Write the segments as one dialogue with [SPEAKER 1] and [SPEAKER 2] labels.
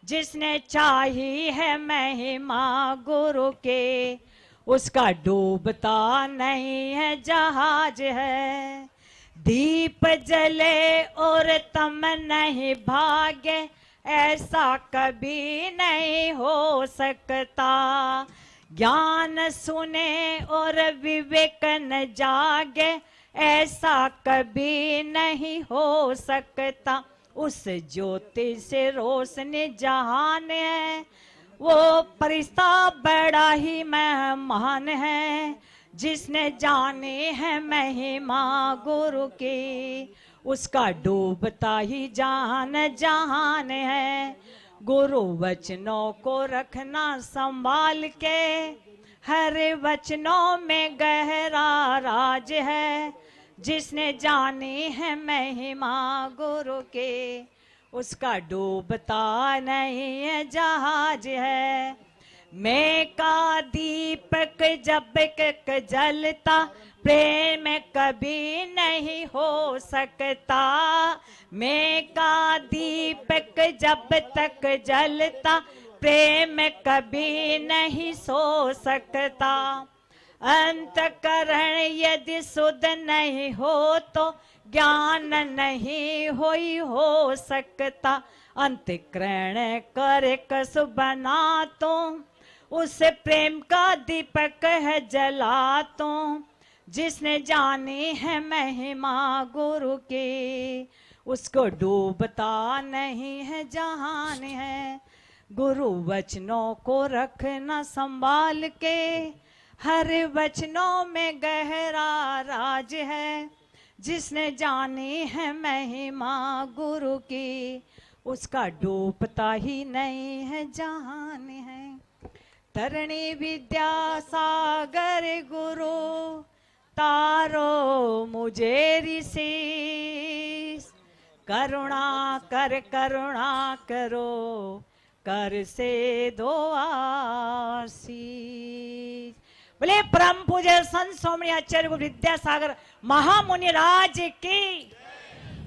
[SPEAKER 1] जिसने चाही है महिमा गुरु के, उसका डूबता नहीं है जहाज है। दीप जले और तम नहीं भागे, ऐसा कभी नहीं हो सकता। ज्ञान सुने और विवेक न जागे, ऐसा कभी नहीं हो सकता। उस ज्योति से रोशनी जहान है, वो फरिश्ता बड़ा ही मेहमान है। जिसने जाने है महिमा गुरु की, उसका डूबता ही जान जहान है। गुरु वचनों को रखना संभाल के, हर वचनों में गहरा राज है। जिसने जानी है महिमा गुरु के, उसका डूबता नहीं है जहाज है। मैं का दीपक जब तक जलता, प्रेम कभी नहीं हो सकता। मैं का दीपक जब तक जलता, प्रेम कभी नहीं सो सकता। अंतकरण यदि शुद्ध नहीं हो तो ज्ञान नहीं हो सकता। अंतकरण करे कस बना तो, उसे प्रेम का दीपक है जला तो। जिसने जानी है महिमा गुरु की, उसको डूबता नहीं है जहान है। गुरु वचनों को रखना संभाल के, हर वचनों में गहरा राज है। जिसने जानी है महिमा गुरु की, उसका डूबता ही नहीं है जहान है। तरणी विद्या सागर गुरु, तारो मुझे ऋषि। करुणा करो, कर से दो आशीष। बोले परम पूज्य संत स्वामी आचार्य विद्यासागर महामुनि राज की,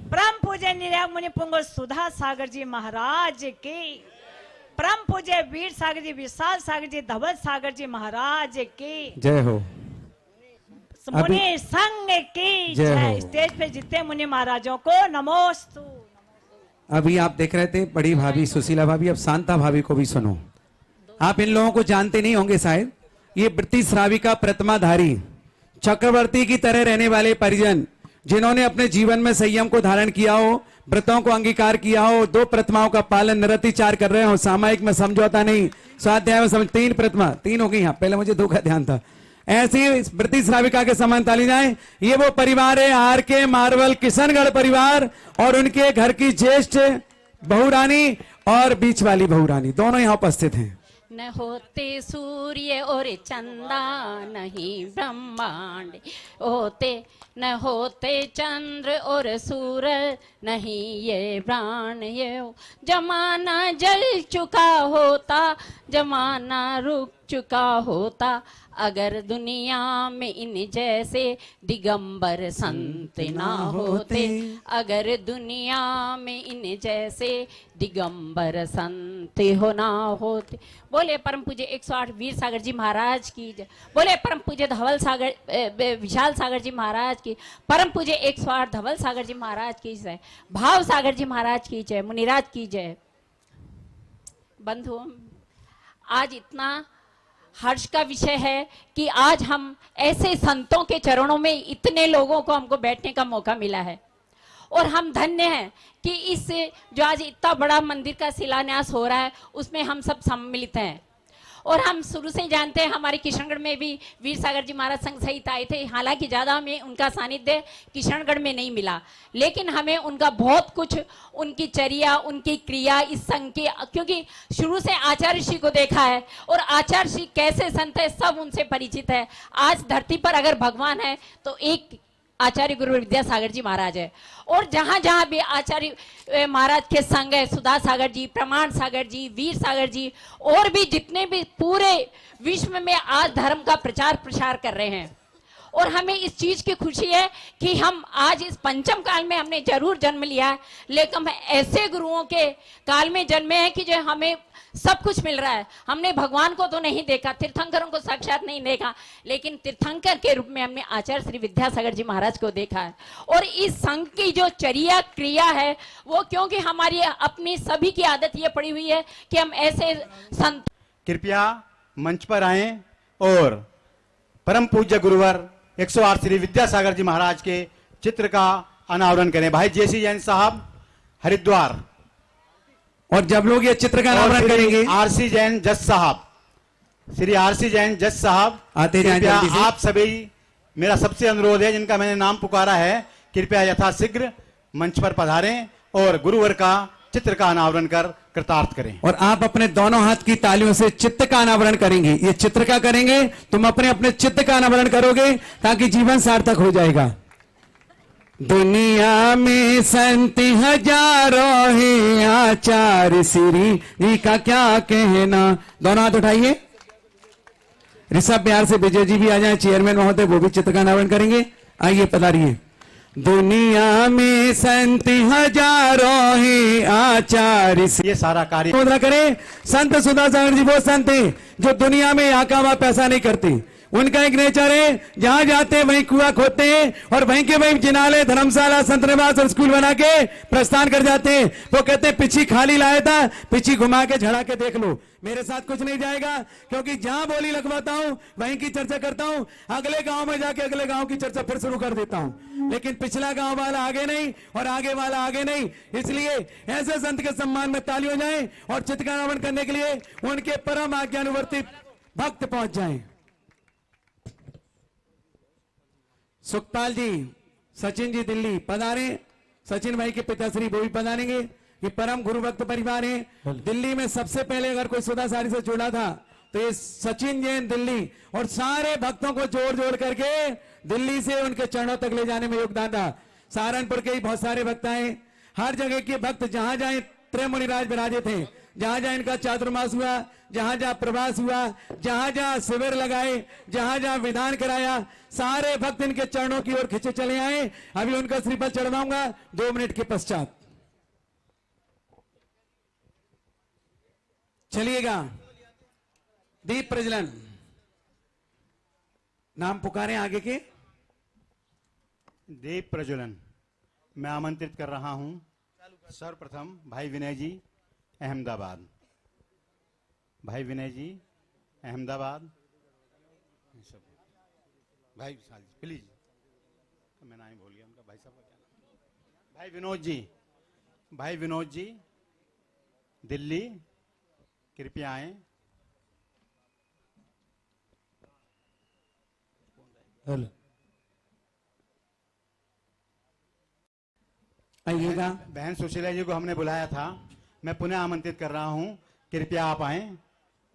[SPEAKER 1] परम पूज्य निर्याग मुनि पुंग सुधा सागर जी महाराज की, परम पूज्य वीर सागर जी, विशाल सागर जी, धवल सागर जी महाराज की
[SPEAKER 2] जय हो।
[SPEAKER 1] मुनि संघ की जय। स्टेज पे जितने मुनि महाराजों को नमोस्तु।
[SPEAKER 2] अभी आप देख रहे थे बड़ी भाभी सुशीला भाभी, अब शांता भाभी को भी सुनो। आप इन लोगों को जानते नहीं होंगे शायद। ये वृत्ति श्राविका प्रतिमाधारी चक्रवर्ती की तरह रहने वाले परिजन, जिन्होंने अपने जीवन में संयम को धारण किया हो, व्रतों को अंगीकार किया हो, 2 प्रतिमाओं का पालन निरतिचार कर रहे हो, सामायिक में समझौता नहीं, स्वाध्याय में समझ 3 प्रतिमा 3 हो गई। यहाँ पहले मुझे 2 का ध्यान था। ऐसी वृत्ति श्राविका के समान ताली जाए। ये वो परिवार है आर के मार्वल किशनगढ़ परिवार, और उनके घर की ज्येष्ठ बहुरानी और बीच वाली बहुरानी दोनों यहाँ उपस्थित हैं।
[SPEAKER 3] न होते सूर्य और चंदा नहीं ब्रह्मांड होते, न होते चंद्र और सूरज नहीं ये प्राण। ये जमाना जल चुका होता, जमाना रुक चुका होता, अगर दुनिया में इन जैसे दिगंबर संत ना होते। अगर दुनिया में इन जैसे दिगंबर संत हो ना होते। बोले परम पूज्य 108 वीर सागर जी महाराज की जय। बोले परम पूज्य धवल सागर विशाल सागर जी महाराज की, परम पूज्य 108 धवल सागर जी महाराज की जय, भाव सागर जी महाराज की जय, मुनिराज की जय। बंधुओं, आज इतना हर्ष का विषय है कि आज हम ऐसे संतों के चरणों में इतने लोगों को हमको बैठने का मौका मिला है, और हम धन्य हैं कि इस जो आज इतना बड़ा मंदिर का शिलान्यास हो रहा है उसमें हम सब सम्मिलित हैं। और हम शुरू से जानते हैं, हमारे किशनगढ़ में भी वीर सागर जी महाराज संघ सहित आए थे। हालांकि ज़्यादा हमें उनका सानिध्य किशनगढ़ में नहीं मिला, लेकिन हमें उनका बहुत कुछ, उनकी चर्या, उनकी क्रिया इस संघ की, क्योंकि शुरू से आचार्य ऋषि को देखा है और आचार्य ऋषि कैसे संत है सब उनसे परिचित है। आज धरती पर अगर भगवान है तो एक आचार्य गुरु विद्यासागर जी महाराज है, और जहां जहां भी आचार्य महाराज के संग है, सुधा सागर जी, प्रमाण सागर जी, वीर सागर जी, और भी जितने भी पूरे विश्व में आज धर्म का प्रचार प्रसार कर रहे हैं। और हमें इस चीज की खुशी है कि हम आज इस पंचम काल में हमने जरूर जन्म लिया है, लेकिन हम ऐसे गुरुओं के काल में जन्मे हैं कि जो हमें सब कुछ मिल रहा है। हमने भगवान को तो नहीं देखा, तीर्थंकरों को साक्षात नहीं देखा, लेकिन तीर्थंकर के रूप में हमने आचार्य श्री विद्यासागर जी महाराज को देखा है। और इस संघ की जो चर्या क्रिया है वो, क्योंकि हमारी अपनी सभी की आदत ये पड़ी हुई है कि हम ऐसे संत,
[SPEAKER 4] कृपया मंच पर आएं और परम पूज्य गुरुवर 108 श्री विद्यासागर जी महाराज के चित्र का अनावरण करें। भाई जेसी जैन साहब हरिद्वार,
[SPEAKER 2] और जब लोग ये चित्र का अनावरण करेंगे,
[SPEAKER 4] आरसी जैन जज साहब, श्री आरसी जैन जज साहब
[SPEAKER 2] आते जाएं
[SPEAKER 4] कृपया
[SPEAKER 2] जल्दी से।
[SPEAKER 4] आप सभी, मेरा सबसे अनुरोध है, जिनका मैंने नाम पुकारा है, कृपया यथाशीघ्र मंच पर पधारें और गुरुवर का चित्र का अनावरण कर कृतार्थ करें।
[SPEAKER 2] और आप अपने दोनों हाथ की तालियों से चित्त का अनावरण करेंगे। ये चित्र का करेंगे, तुम अपने अपने चित्त का अनावरण करोगे ताकि जीवन सार्थक हो जाएगा। दुनिया में संत हजारों हैं, आचार्य श्री जी का क्या कहना। दोनों हाथ उठाइए। ऋषभ बिहार से विजय जी भी आ जाए, चेयरमैन महोदय, वो भी चित्र का अनावरण करेंगे। आइए पधारिए। दुनिया में संत हजारों हैं, आचार्य
[SPEAKER 4] ये सारा कार्य
[SPEAKER 2] मुद्रा करें। संत सुधा सागर जी वो संत हैं जो दुनिया में यहाँ का वहाँ पैसा नहीं करते। उनका एक नेचर है, जहां जाते हैं वहीं कुआं खोदते हैं और वहीं के वहीं जिनालय, धर्मशाला, संत निवास और स्कूल बना के प्रस्थान कर जाते हैं। वो कहते हैं पिछी खाली लाया था, पिछी घुमा के झड़ा के देख लो, मेरे साथ कुछ नहीं जाएगा, क्योंकि जहां बोली लगवाता हूं वहीं की चर्चा करता हूं। अगले गांव में जाके अगले गांव की चर्चा फिर शुरू कर देता हूं, लेकिन पिछला गांव वाला आगे नहीं और आगे वाला आगे नहीं। इसलिए ऐसे संत के सम्मान में ताली हो जाए और चित्त का अनावरण करने के लिए उनके परम आज्ञानुवर्ती भक्त पहुंच जाएं। सुखपाल जी, सचिन जी दिल्ली पधारे। सचिन भाई के पिताश्री वो भी पधारेंगे। ये परम गुरु भक्त परिवार है। दिल्ली में सबसे पहले अगर कोई सुधा सारी से जुड़ा था तो ये सचिन जैन दिल्ली, और सारे भक्तों को जोड़ जोड़ करके दिल्ली से उनके चरणों तक ले जाने में योगदान था। सहारनपुर के ही बहुत सारे भक्त आए, हर जगह के भक्त, जहां जाए त्रयमुनिराज विराजे थे, जहां जहां इनका चातुर्मास हुआ, जहां जहां प्रवास हुआ, जहां जहां शिविर लगाए, जहां जहां विधान कराया, सारे भक्त इनके चरणों की ओर खिंचे चले आए। अभी उनका श्रीफल चढ़वाऊंगा 2 मिनट के पश्चात। चलिएगा, दीप प्रज्वलन। नाम पुकारें आगे के।
[SPEAKER 4] दीप प्रज्वलन मैं आमंत्रित कर रहा हूं सर्वप्रथम भाई विनय जी अहमदाबाद। भाई विनय जी अहमदाबाद, भाई प्लीज, मैं नाम भूल गया उनका, भाई साहब का क्या नाम, भाई विनोद जी, भाई विनोद जी दिल्ली, कृपया आए।
[SPEAKER 2] हेलो, आइएगा।
[SPEAKER 4] बहन सुशीला जी को हमने बुलाया था, मैं पुनः आमंत्रित कर रहा हूं, कृपया आप आए।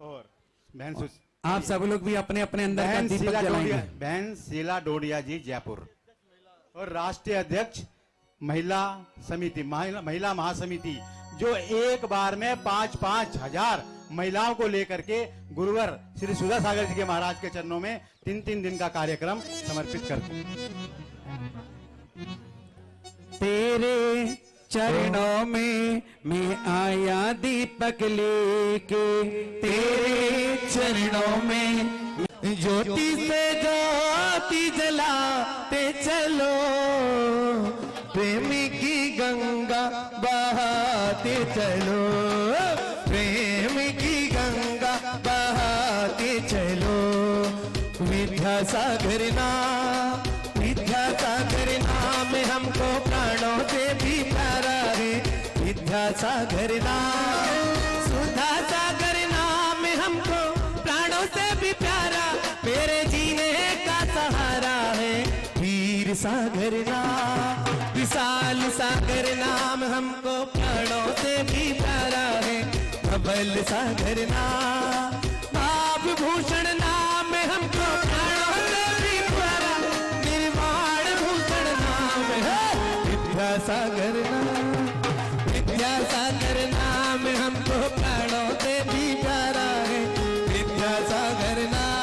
[SPEAKER 4] और बहन
[SPEAKER 2] आप सब लोग भी अपने अपने अंदर का दीपक जलाएंगे।
[SPEAKER 4] बहन शीला डोडिया जी जयपुर, और राष्ट्रीय अध्यक्ष महिला समिति, महिला महासमिति, जो एक बार में 5-5 हजार महिलाओं को लेकर के गुरुवर श्री सुधा सागर जी के महाराज के चरणों में 3-3 दिन का कार्यक्रम समर्पित करते हैं।
[SPEAKER 2] तेरे चरणों में मैं आया दीपक लेके, तेरे चरणों में ज्योति से ज्योति जलाते चलो, प्रेम की गंगा बहाते चलो, प्रेम की गंगा बहाते चलो। विद्यासागर नाम, विद्यासागर नाम हमको प्राणों से भी प्यारा है। विद्यासागर नाम, सुधा सागर नाम हमको प्राणों से भी प्यारा, मेरे जीने का सहारा है। वीर सागर नाम, विशाल सागर नाम हमको प्राणों से भी प्यारा है। धवल सागर नाम, भाव भूषण नाम हमको प्राणों से भी प्यारा, निर्वाण भूषण नाम है। विद्यासागर नाम, विद्यासागर नाम हमको प्राणों से भी प्यारा है। विद्यासागर नाम,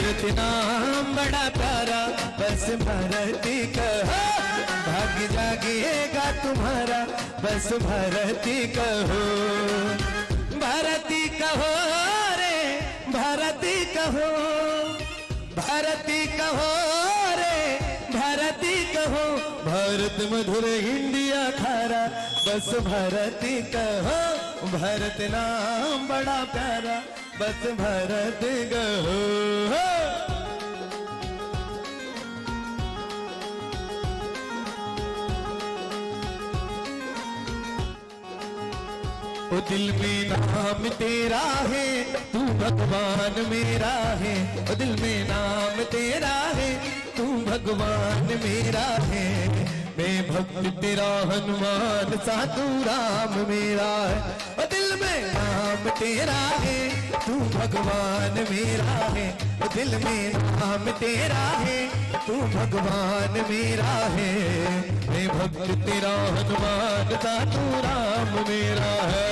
[SPEAKER 5] भरत नाम बड़ा प्यारा बस भरती कहो भाग्य जागेगा तुम्हारा बस भरती कहो भरती कहो रे भरती कहो भरती कहो रे भरती कहो भारत मधुर इंडिया खारा बस भरती कहो भरत नाम बड़ा प्यारा बस भरत कहो ओ दिल में नाम तेरा है तू भगवान मेरा है ओ दिल में नाम तेरा है तू भगवान मेरा है मैं भक्त तेरा हनुमान साधु राम मेरा है ओ दिल में नाम तेरा है तू भगवान मेरा है ओ दिल में नाम तेरा है तू भगवान मेरा है मैं भक्त तेरा हनुमान साधु राम मेरा है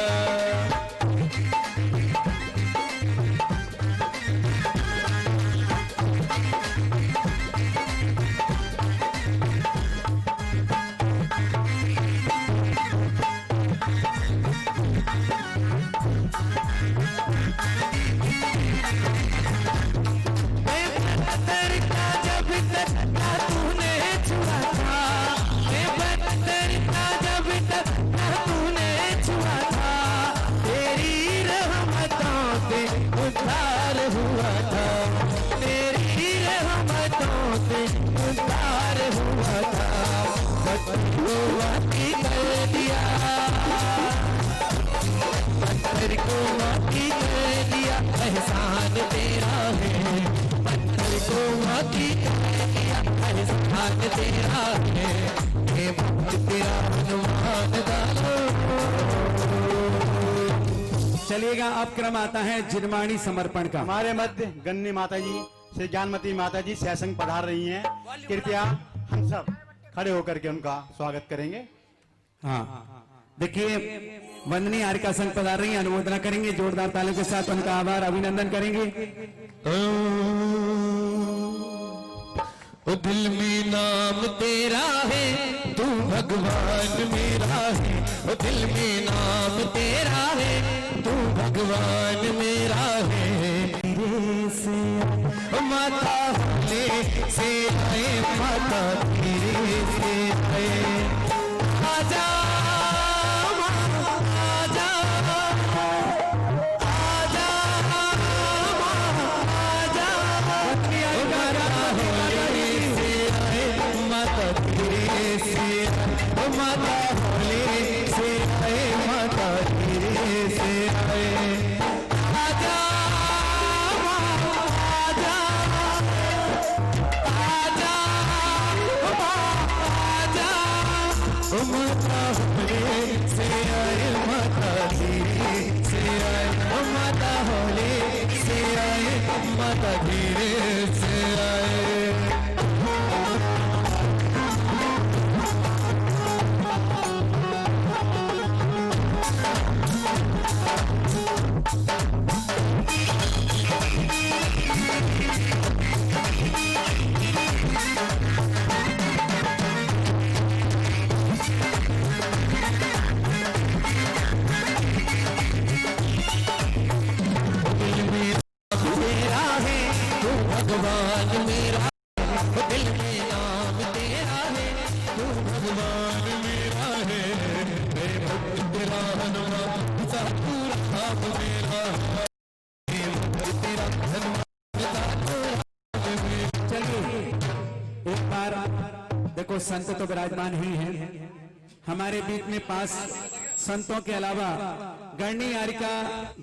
[SPEAKER 5] एहसान तेरा है पत्थर को माटी एहसान तेरा है हे भक्त तेरा हनुमान दानो
[SPEAKER 2] चलिएगा अब क्रम आता है जिनवाणी समर्पण का।
[SPEAKER 4] हमारे मध्य गन्नी माता जी श्री ज्ञानमती माता जी सैसंग पधार रही हैं। कृपया हम सब खड़े होकर के उनका स्वागत करेंगे।
[SPEAKER 2] हाँ देखिए वंदनीय हारिका संघ पधार रही हैं, अनुमोदना करेंगे, जोरदार तालियों के साथ उनका आभार अभिनंदन करेंगे।
[SPEAKER 5] ओ दिल में नाम तेरा है तू भगवान मेरा है ओ दिल में नाम तेरा है तू भगवान मेरा है तेरे से माता ले से आए माता तेरे से आए आजा माता होले से आए माता धीरे से आए आजा आजा आजा आजा माता होले से आए माता धीरे से आए माता होले से आए माता धीरे से आए भगवान मेरा दिल में नाम तेरा है तू भगवान मेरा है मैं भक्त तेरा हनुमान साधु राम मेरा है तेरा हनुमान
[SPEAKER 2] चलिए एक बार देखो संत तो विराजमान ही हैं, हमारे बीच में 5 संतों के अलावा गणनी हारिका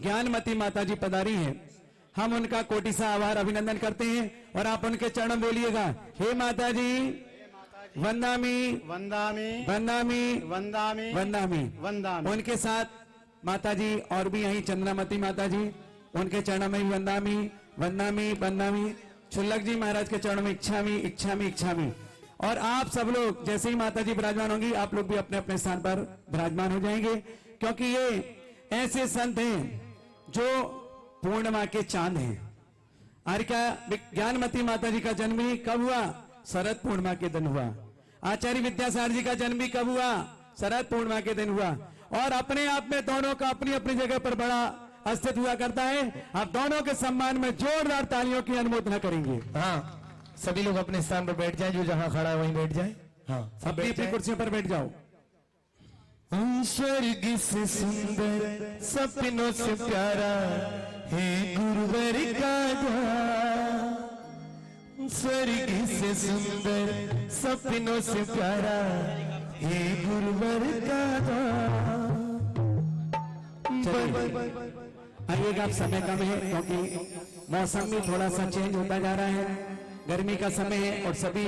[SPEAKER 2] ज्ञानमती माता जी पधारी हैं। हम उनका कोटि सा आभार अभिनंदन करते हैं और आप उनके चरण बोलिएगा। हे माता जी वंदामी
[SPEAKER 4] वंदामी
[SPEAKER 2] वंदामी
[SPEAKER 4] वंदामी
[SPEAKER 2] वंदामी
[SPEAKER 4] वंदामी।
[SPEAKER 2] उनके साथ माता जी और भी यहीं चंद्रामती माता जी उनके चरणों में वंदामी वंदामी वंदामी। छुल्लक जी महाराज के चरणों में इच्छामी इच्छामी इच्छामी। और आप सब लोग जैसे ही माता जी विराजमान होंगी आप लोग भी अपने अपने स्थान पर विराजमान हो जाएंगे, क्योंकि ये ऐसे संत हैं जो पूर्णिमा के चांद हैं। आर्यका ज्ञानमती माता जी का जन्म भी कब हुआ? शरद पूर्णिमा के दिन हुआ। आचार्य विद्यासागर जी का जन्म भी कब हुआ? शरद पूर्णिमा के दिन हुआ। और अपने आप में दोनों का अपनी अपनी जगह पर बड़ा अस्तित्व हुआ करता है। आप दोनों के सम्मान में जोरदार तालियों की अनुमोदना करेंगे।
[SPEAKER 5] हाँ, सभी लोग अपने स्थान पर बैठ जाएं, जो जहां खड़ा है वहीं बैठ जाए। हाँ, सब
[SPEAKER 2] अपनी
[SPEAKER 5] बैठ
[SPEAKER 2] अपनी
[SPEAKER 5] जाएं।
[SPEAKER 2] कुर्सियों पर बैठ जाओ।
[SPEAKER 5] स्वर्ग से सुंदर सपनों से प्यारा है गुरुवर का द्वार। स्वर्ग से सुंदर सपनों से प्यारा है गुरुवर का द्वार।
[SPEAKER 2] आइएगा, आप समय कम है क्योंकि मौसम भी थोड़ा सा चेंज होता जा रहा है। गर्मी का समय है और सभी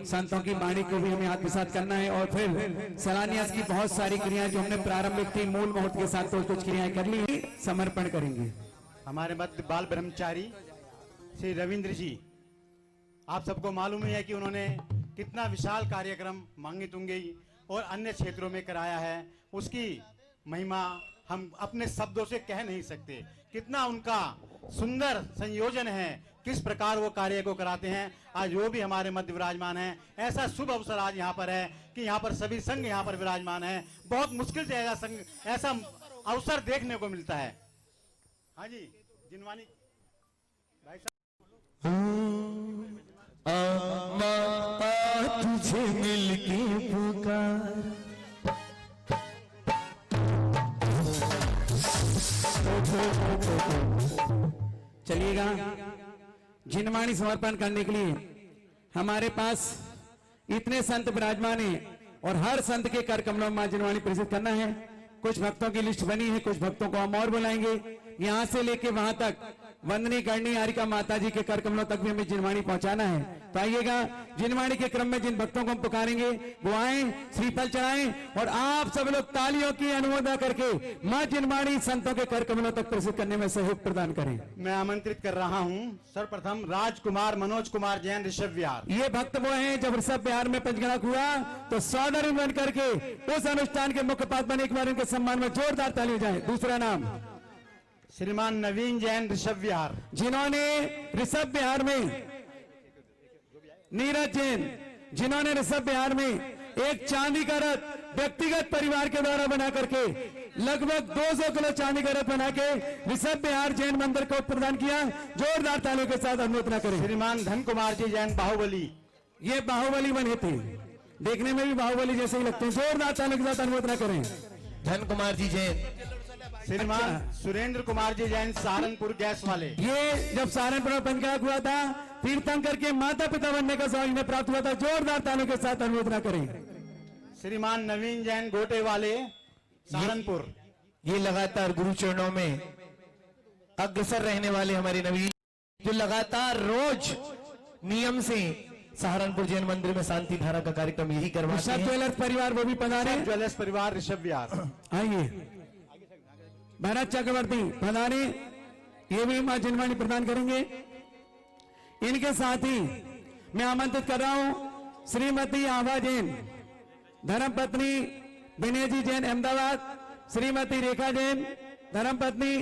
[SPEAKER 2] संतों की वाणी को भी हमें आत्मसात करना है। और फिर सलानियास की बहुत सारी क्रियाएं जो हमने प्रारंभिक थी मूल मुहूर्त के साथ तो कुछ क्रियाएं कर ली, समर्पण करेंगे।
[SPEAKER 4] हमारे मध्य बाल ब्रह्मचारी श्री रविंद्र जी, आप सबको मालूम ही है कि उन्होंने कितना विशाल कार्यक्रम मांगी तुंगी और अन्य क्षेत्रों में कराया है। उसकी महिमा हम अपने शब्दों से कह नहीं सकते। कितना उनका सुंदर संयोजन है, किस प्रकार वो कार्य को कराते हैं। आज वो भी हमारे मध्य विराजमान है। ऐसा शुभ अवसर आज यहाँ पर है कि यहाँ पर सभी संघ यहाँ पर विराजमान है। बहुत मुश्किल से ऐसा अवसर देखने को मिलता है। हाँ जी, जिनवानी भाई साहब।
[SPEAKER 5] माँ तुझे मिलके पुकार,
[SPEAKER 2] चलिएगा, जिनवाणी समर्पण करने के लिए हमारे पास इतने संत विराजमान हैं और हर संत के कर कमलों में जिनवाणी प्रस्तुत करना है। कुछ भक्तों की लिस्ट बनी है, कुछ भक्तों को हम और बुलाएंगे। यहाँ से लेके वहां तक वंदनी करनी आरिका माता जी के कर कमलों तक भी हमें जिनवाणी पहुंचाना है। तो आइएगा, जिनवाणी के क्रम में जिन भक्तों को हम पुकारेंगे वो आए, श्रीफल चढ़ाएं और आप सब लोग तालियों की अनुमोदना करके मां जिनवाणी संतों के कर कमलों तक प्रस्तुत करने में सहयोग प्रदान करें।
[SPEAKER 4] मैं आमंत्रित कर रहा हूँ सर्वप्रथम राजकुमार मनोज कुमार जैन ऋषभ विहार।
[SPEAKER 2] ये भक्त वो हैं जब ऋषभ बिहार में पंचगणक हुआ तो सौदरी बन करके उस अनुष्ठान के मुख्य पात्र बने। एक बार इनके सम्मान में जोरदार ताली जाए। दूसरा नाम
[SPEAKER 4] श्रीमान नवीन जैन ऋषभ विहार,
[SPEAKER 2] जिन्होंने ऋषभ बिहार में नीरज जैन, जिन्होंने ऋषभ बिहार में एक चांदी का रथ व्यक्तिगत परिवार के द्वारा बना करके लगभग 200 किलो चांदी का रथ बना के ऋषभ बिहार जैन मंदिर को प्रदान किया। जोरदार तालियों के साथ अनुमोदना करें।
[SPEAKER 4] श्रीमान धन कुमार जी जैन बाहुबली,
[SPEAKER 2] ये बाहुबली बने थे, देखने में भी बाहुबली जैसे ही लगते हैं। जोरदार तालियों के साथ अनुमोदना करें।
[SPEAKER 5] धन कुमार जी जैन।
[SPEAKER 4] श्रीमान सुरेंद्र कुमार जी जैन सहारनपुर गैस वाले।
[SPEAKER 2] ये जब सहारनपुर में पंचगणक हुआ था, तीर्थंकर के माता पिता बनने का सौभाग्य इन्हें प्राप्त हुआ था। जोरदार तालियों के साथ अनुमोदना करें।
[SPEAKER 4] श्रीमान नवीन जैन गोटे वाले सहारनपुर।
[SPEAKER 5] ये लगातार गुरु चरणों में अग्रसर रहने वाले हमारे नवीन, जो लगातार रोज नियम से सहारनपुर जैन मंदिर में शांति धारा का कार्यक्रम यही करवाते
[SPEAKER 2] ऋषभ
[SPEAKER 5] हैं।
[SPEAKER 2] ज्वेलर्स परिवार वो भी पधारे।
[SPEAKER 4] ज्वेलर्स परिवार ऋषभ विहार।
[SPEAKER 2] आइए, भरत चक्रवर्ती पधारे, ये भी मां जिनवाणी प्रदान करेंगे। इनके साथ ही मैं आमंत्रित कर रहा हूं श्रीमती आभा जैन, धर्मपत्नी विनय जी जैन अहमदाबाद, श्रीमती रेखा जैन धर्मपत्नी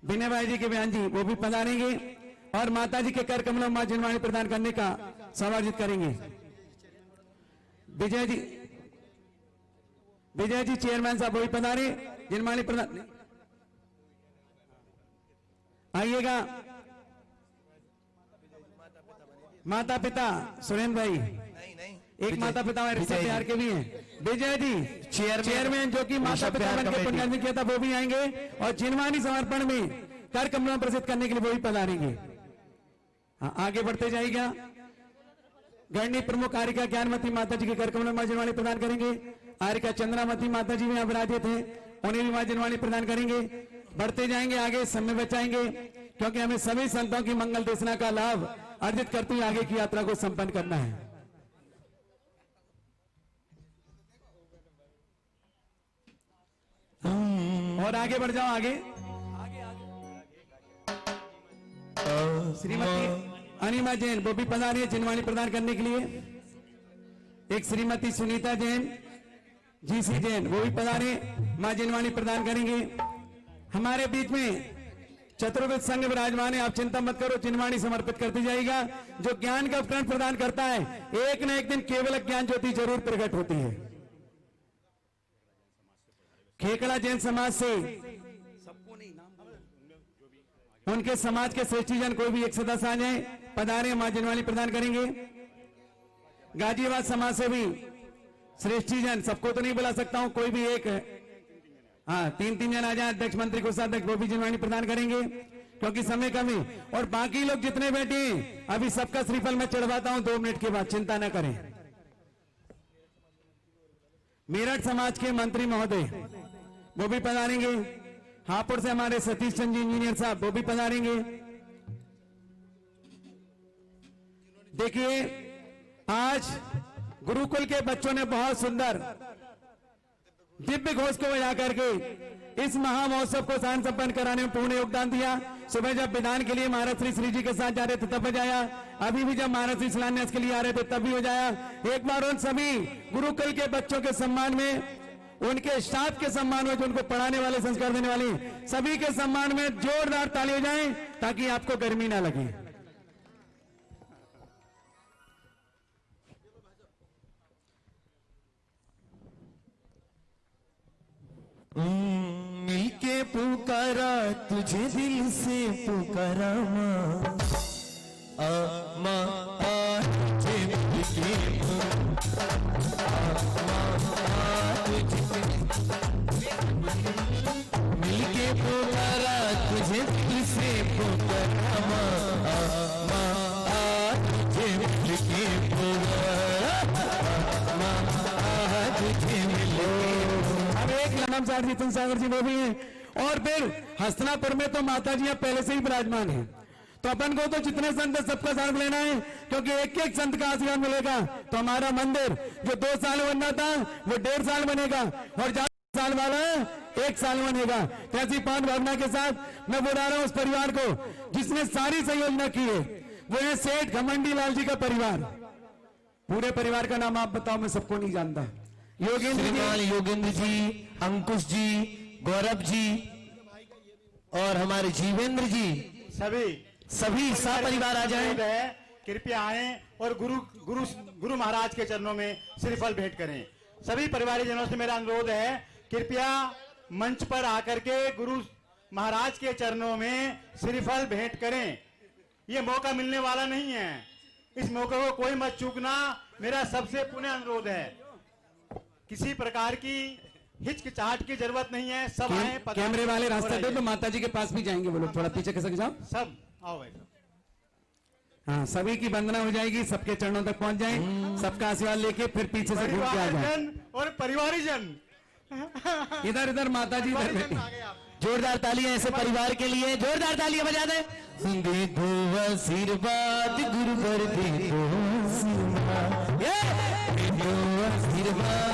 [SPEAKER 2] विनय भाई जी के बयान जी वो भी पधारेंगे और माता जी के कर कमलों मां जिनवाणी प्रदान करने का समाजित करेंगे। विजय जी चेयरमैन साहब वही पधारे, जिनवाणी प्रदान। आइएगा, माता पिता सुरेंद्र भाई, एक माता पिता हमारे ऋषभ बिहार के भी हैं। विजय जी चेयरमैन जो कि माता पिता बन के पुण्य किया था वो भी आएंगे और जिनवाणी समर्पण में कर कमलों प्रसिद्ध करने के लिए वो भी पधारेंगे। हाँ, आगे बढ़ते जाएगा। गणनी प्रमुख आरिका ज्ञानमती माता जी के कर कमलों में जिनवाणी प्रदान करेंगे। आरिका चंद्रामती माता जी भी यहाँ विराजित हैं, उन्हें भी मां जिनवाणी प्रदान करेंगे। बढ़ते जाएंगे आगे, समय बचाएंगे क्योंकि हमें सभी संतों की मंगल देशना का लाभ अर्जित करते हुए आगे की यात्रा को संपन्न करना है। और आगे बढ़ जाओ, आगे श्रीमती अनिमा जैन वो भी पधारी है जिनवाणी प्रदान करने के लिए। एक श्रीमती सुनीता जैन जी सी जैन वो भी पधारे, मां जिनवाणी प्रदान करेंगे। हमारे बीच में चतुर्वेद संघ विराजमान है, आप चिंता मत करो, जिनवाणी समर्पित करती जाएगा। जो ज्ञान का उपकरण प्रदान करता है, एक न एक दिन केवल ज्ञान ज्योति जरूर प्रकट होती है। खेकड़ा जैन समाज से सबको नहीं नाम, उनके समाज के श्रेष्ठी जन कोई भी एक सदस्य आ जाए, पधारे, मां जिनवाणी प्रदान करेंगे। गाजियाबाद समाज से भी श्रेष्ठी जन, सबको तो नहीं बुला सकता हूं, कोई भी एक, हाँ 3 जन आ जाए, अध्यक्ष मंत्री कोषाध्यक्ष, वो भी जिनवाणी प्रदान करेंगे क्योंकि समय कम है। और बाकी लोग जितने बैठे हैं, अभी सबका श्रीफल मैं चढ़वाता हूं 2 मिनट के बाद, चिंता न करें। मेरठ समाज के मंत्री महोदय वो भी पधारेंगे। हापुड़ से हमारे सतीश चंद जी इंजीनियर साहब वो भी पधारेंगे। देखिए आज गुरुकुल के बच्चों ने बहुत सुंदर दिव्य घोष को बजा करके इस महामहोत्सव को शान संपन्न कराने में पूर्ण योगदान दिया। सुबह जब विधान के लिए महाराज श्री जी के साथ जा रहे थे तब बजाया, अभी भी जब महाराज श्री शिलान्यास के लिए आ रहे थे तब भी बजाया। एक बार उन सभी गुरुकुल के बच्चों के सम्मान में, उनके स्टाफ के सम्मान में, जो उनको पढ़ाने वाले, संस्कार देने वाले, सभी के सम्मान में जोरदार ताली हो जाए ताकि आपको गर्मी ना लगे।
[SPEAKER 5] मिलके पुकारा तुझे दिल से पुकारा माँ, माँ तुझे मिलके मिलके पुकारा तुझे दिल से पुकारा माँ तुझे मिलके पुकारा माँ तुझे मिले।
[SPEAKER 2] अब एक नमन साहब जितन सागर जी वो भी हैं। और फिर हस्तनापुर में तो माता जी पहले से ही विराजमान है, तो अपन को तो जितने संत है सबका साथ लेना है, क्योंकि एक एक संत का आशीर्वाद मिलेगा तो हमारा मंदिर जो 2 साल बनना था वो 1.5 साल बनेगा, और 4 साल वाला 1 साल बनेगा। तो ऐसी पावन भावना के साथ मैं बुला रहा हूं उस परिवार को जिसने सारी संयोजना की है, वो है सेठ घमंडी लाल जी का परिवार। पूरे परिवार का नाम आप बताओ, मैं सबको नहीं जानता।
[SPEAKER 5] योगेंद्र जी, अंकुश जी, गौरव जी और हमारे जीवेंद्र जी, सभी परिवार आ जाएं।
[SPEAKER 4] कृपया आए और गुरु महाराज के चरणों में श्रीफल भेंट करें। सभी परिवारजनों से मेरा अनुरोध है, कृपया मंच पर आकर के गुरु महाराज के चरणों में श्रीफल भेंट करें। ये मौका मिलने वाला नहीं है, इस मौके को कोई मत चूकना, मेरा सबसे पुनः अनुरोध है। किसी प्रकार की हिचकिचाहट की जरूरत नहीं है, सब आए।
[SPEAKER 2] कैमरे वाले रास्ते दो तो माता जी के पास भी जाएंगे वो लोग, थोड़ा पीछे खसक जाओ।
[SPEAKER 4] सब आओ भाई।
[SPEAKER 2] हाँ, सभी की वंदना हो जाएगी, सबके चरणों तक पहुंच जाए, सबका आशीर्वाद लेके फिर पीछे से घूम के आ जाए।
[SPEAKER 4] और परिवारीजन
[SPEAKER 2] इधर माता जी इधर।
[SPEAKER 5] जोरदार तालियां ऐसे परिवार के लिए, जोरदार तालियां बजा दे। दे दो आशीर्वाद गुरुवर, दे दो आशीर्वाद, दे दो आशीर्वाद।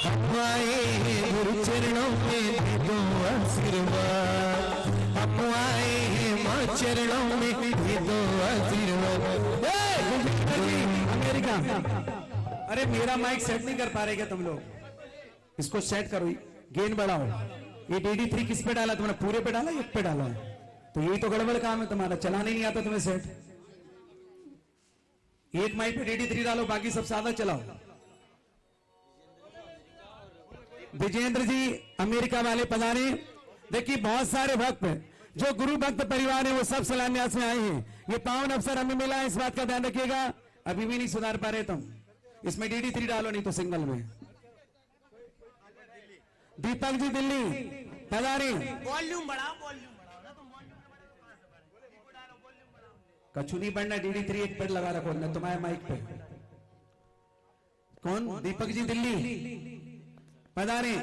[SPEAKER 5] हम आए गुरु चरणों में, दे दो आशीर्वाद। हम आए मां चरणों में, दे दो आशीर्वाद।
[SPEAKER 2] अमेरिका, अरे मेरा माइक सेट नहीं कर पा रहे क्या तुम लोग? इसको सेट करो, गेन बढ़ाओ। ये DD3 किस पे डाला तुमने? पूरे पे डाला, एक पे डाला है? तो यही तो गड़बड़ काम है तुम्हारा, चलाने नहीं आता तुम्हें सेट। एक माइक पे DD3 डालो, बाकी सब सादा चलाओ। विजेंद्र जी अमेरिका वाले पधारे। देखिए बहुत सारे भक्त जो गुरु भक्त परिवार है वो सब शिलान्यास में आए हैं। ये पावन अवसर हमें मिला है, इस बात का ध्यान रखिएगा। अभी भी नहीं सुधार पा रहे तुम, इसमें DD3 डालो, नहीं तो सिंगल में। दीपक जी दिल्ली पधारे।
[SPEAKER 6] वॉल्यूम बढ़ाओ
[SPEAKER 2] कछु नहीं बढ़ना, DD3 एक पेड़ लगा रखो ना तुम्हारे माइक पे। कौन? दीपक जी दिल्ली पधारे।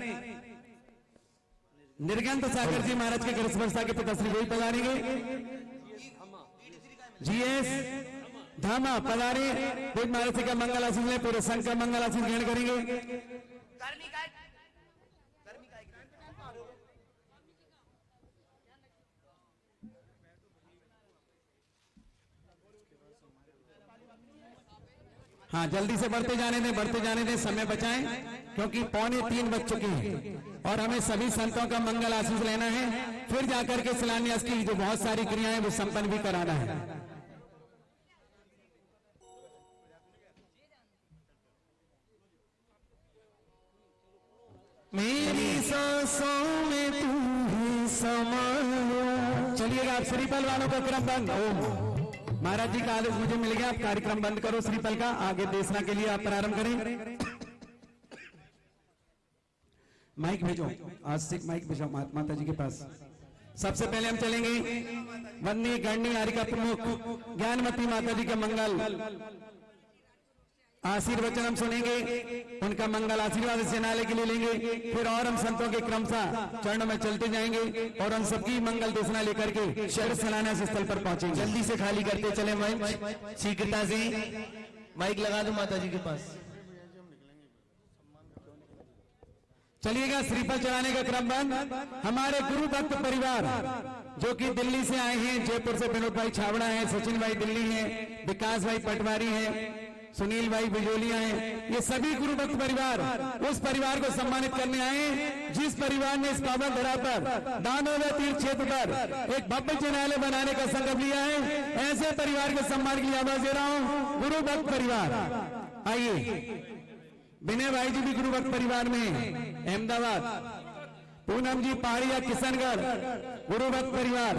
[SPEAKER 2] निर्गंत सागर जी महाराज के घर के पिता श्री वही पधारेंगे। GS धामा पधारे। महाराज जी का मंगल आशीष ले, पूरे संघ का मंगल आशीष ग्रहण करेंगे। हाँ जल्दी से बढ़ते जाने दें, समय बचाएं क्योंकि 2:45 बज चुके हैं और हमें सभी संतों का मंगल आशीष लेना है, फिर जाकर के शिलान्यास की जो बहुत सारी क्रियाएं वो संपन्न भी कराना है।
[SPEAKER 5] मेरी सांसों में तू ही समाया।
[SPEAKER 2] चलिएगा आप श्रीफल वालों का क्रम बंद। ओम महाराज जी का आदेश मुझे मिल गया, आप कार्यक्रम बंद करो श्रीफल का, आगे देशना के लिए आप प्रारंभ करें। माइक भेजो, आज से माइक भेजो माता जी के पास। सबसे पहले हम चलेंगे वन्नी गणनी आरिका प्रमुख ज्ञानमती माता जी का मंगल आशीर्वचन हम सुनेंगे, उनका मंगल आशीर्वाद सेनालय के लिए लेंगे, फिर और हम संतों के क्रमशः चरणों में चलते जाएंगे और उन सबकी मंगल देशना लेकर के शहर सलाना स्थल पर पहुंचेंगे।
[SPEAKER 5] जल्दी से खाली करते चले मंच, शीघ्रता से माइक लगा दो माता जी के पास।
[SPEAKER 2] चलिएगा श्रीफल चढ़ाने का क्रम बंद। हमारे गुरु भक्त परिवार जो कि दिल्ली से आए हैं, जयपुर से विनोद भाई छावड़ा है, सचिन भाई दिल्ली है, विकास भाई पटवारी है, सुनील भाई बिजोलिया हैं, ये सभी गुरु भक्त परिवार उस परिवार को सम्मानित करने आए जिस परिवार ने इस पावन धरा पर दानों तीर्थ क्षेत्र पर एक भव्य चिन्हालय बनाने का संकल्प लिया है। ऐसे परिवार के सम्मान के लिए आवाज दे रहा हूं, गुरु भक्त परिवार। आइए, विनय भाई जी भी गुरु भक्त परिवार में हैं, अहमदाबाद। पूनम जी पहाड़िया किशनगढ़ गुरु भक्त परिवार।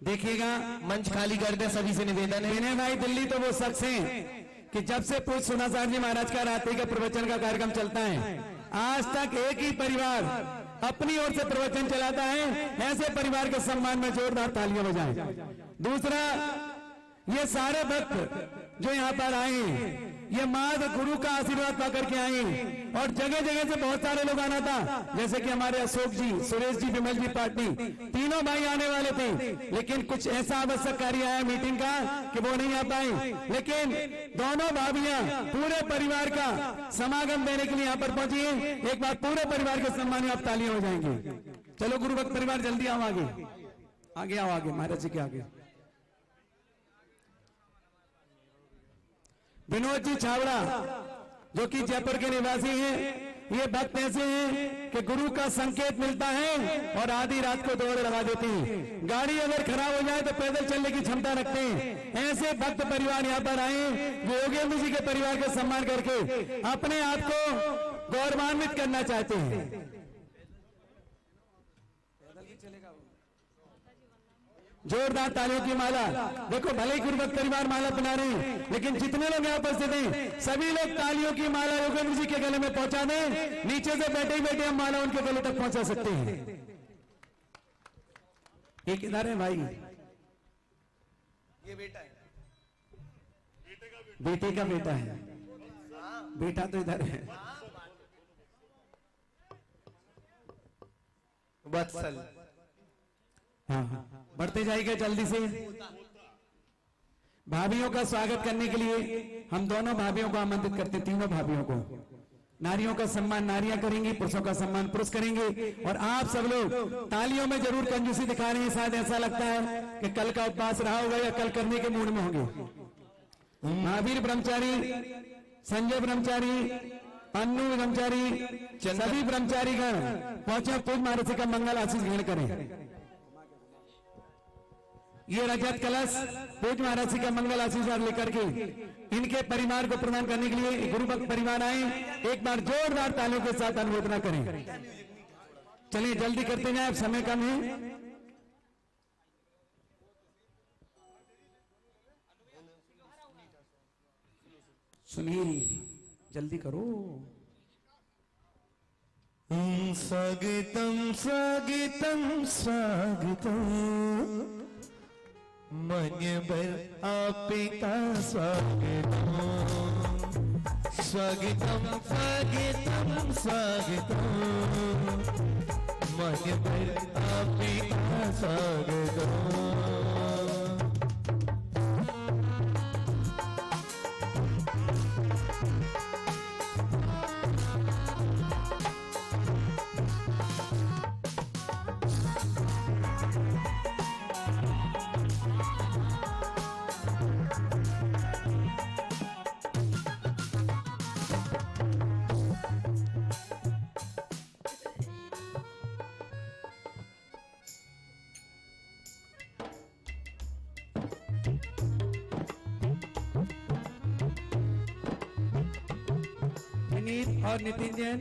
[SPEAKER 2] देखिएगा
[SPEAKER 5] मंच खाली कर दे, सभी से निवेदन है।
[SPEAKER 2] विनय भाई दिल्ली तो वो शख्स हैं कि जब से पूज्य सोना साहब जी महाराज का रात्रि का प्रवचन का कार्यक्रम चलता है, आज तक एक ही परिवार अपनी ओर से प्रवचन चलाता है। ऐसे परिवार के सम्मान में जोरदार तालियां बजाएं। दूसरा, ये सारे भक्त जो यहाँ पर आए ये माद गुरु का आशीर्वाद पाकर के आए और जगह जगह से बहुत सारे लोग आना था, जैसे कि हमारे अशोक जी, सुरेश जी, विमल जी पाटनी, तीनों भाई आने वाले थे, लेकिन कुछ ऐसा आवश्यक कार्य आया मीटिंग का कि वो नहीं आ पाए। लेकिन दोनों भाभियां पूरे परिवार का समागम देने के लिए यहाँ पर पहुंची है। एक बार पूरे परिवार के सम्मान में आप तालियां हो जाएंगे। चलो गुरु भक्त परिवार जल्दी आओ, आगे आगे आओ, आगे महाराज जी के आगे। विनोद जी छावड़ा जो कि जयपुर के निवासी हैं, ये भक्त ऐसे हैं कि गुरु का संकेत मिलता है और आधी रात को दौड़ लगा देते हैं। गाड़ी अगर खराब हो जाए तो पैदल चलने की क्षमता रखते हैं। ऐसे भक्त परिवार यहाँ पर आए जो योगेंद्र जी के परिवार का सम्मान करके अपने आप को गौरवान्वित करना चाहते हैं। जोरदार तालियों की माला। देखो भले ही गुरुभक्त परिवार माला बना रहे हैं, लेकिन जितने लोग यहाँ उपस्थित हैं सभी लोग तालियों की माला योगेंद्र जी के गले में पहुंचा दें। नीचे से बैठे बैठे हम माला उनके गले तक पहुंचा सकते हैं। ये किधर है भाई?
[SPEAKER 5] ये बेटा है,
[SPEAKER 2] बेटे का बेटा है, बेटा तो इधर है।
[SPEAKER 5] वत्सल।
[SPEAKER 2] हाँ हाँ, बढ़ते जाएगा जल्दी से। भाभियों का स्वागत करने के लिए हम दोनों भाभियों को आमंत्रित करते हैं, तीनों भाभियों को। नारियों का सम्मान नारियां करेंगी, पुरुषों का सम्मान पुरुष करेंगे। और आप सब लोग तालियों में जरूर कंजूसी दिखा रहे हैं। शायद ऐसा लगता है कि कल का उपवास रहा होगा या कल करने के मूड में होंगे। महावीर ब्रह्मचारी, संजय ब्रह्मचारी, अन्नू ब्रह्मचारी, सभी ब्रह्मचारी गण पहुंचे पूज महाराज का मंगल आशीष ग्रहण करें। ये रजत कलश पूज महाराज का मंगल आशीर्वाद लेकर के इनके परिवार को प्रदान करने के लिए गुरु भक्त परिवार आए। एक बार जोरदार तालियों के साथ अनुमोदना करें। चलिए जल्दी करते जाए, अब समय कम है। सुनील जल्दी करो।
[SPEAKER 5] स्वागतम स्वागतम स्वागतम, मन भर आपका स्वागतम। स्वागतम स्वागतम स्वागतम, मन भर आपका स्वागतम।
[SPEAKER 2] विनीत और नितिन जैन।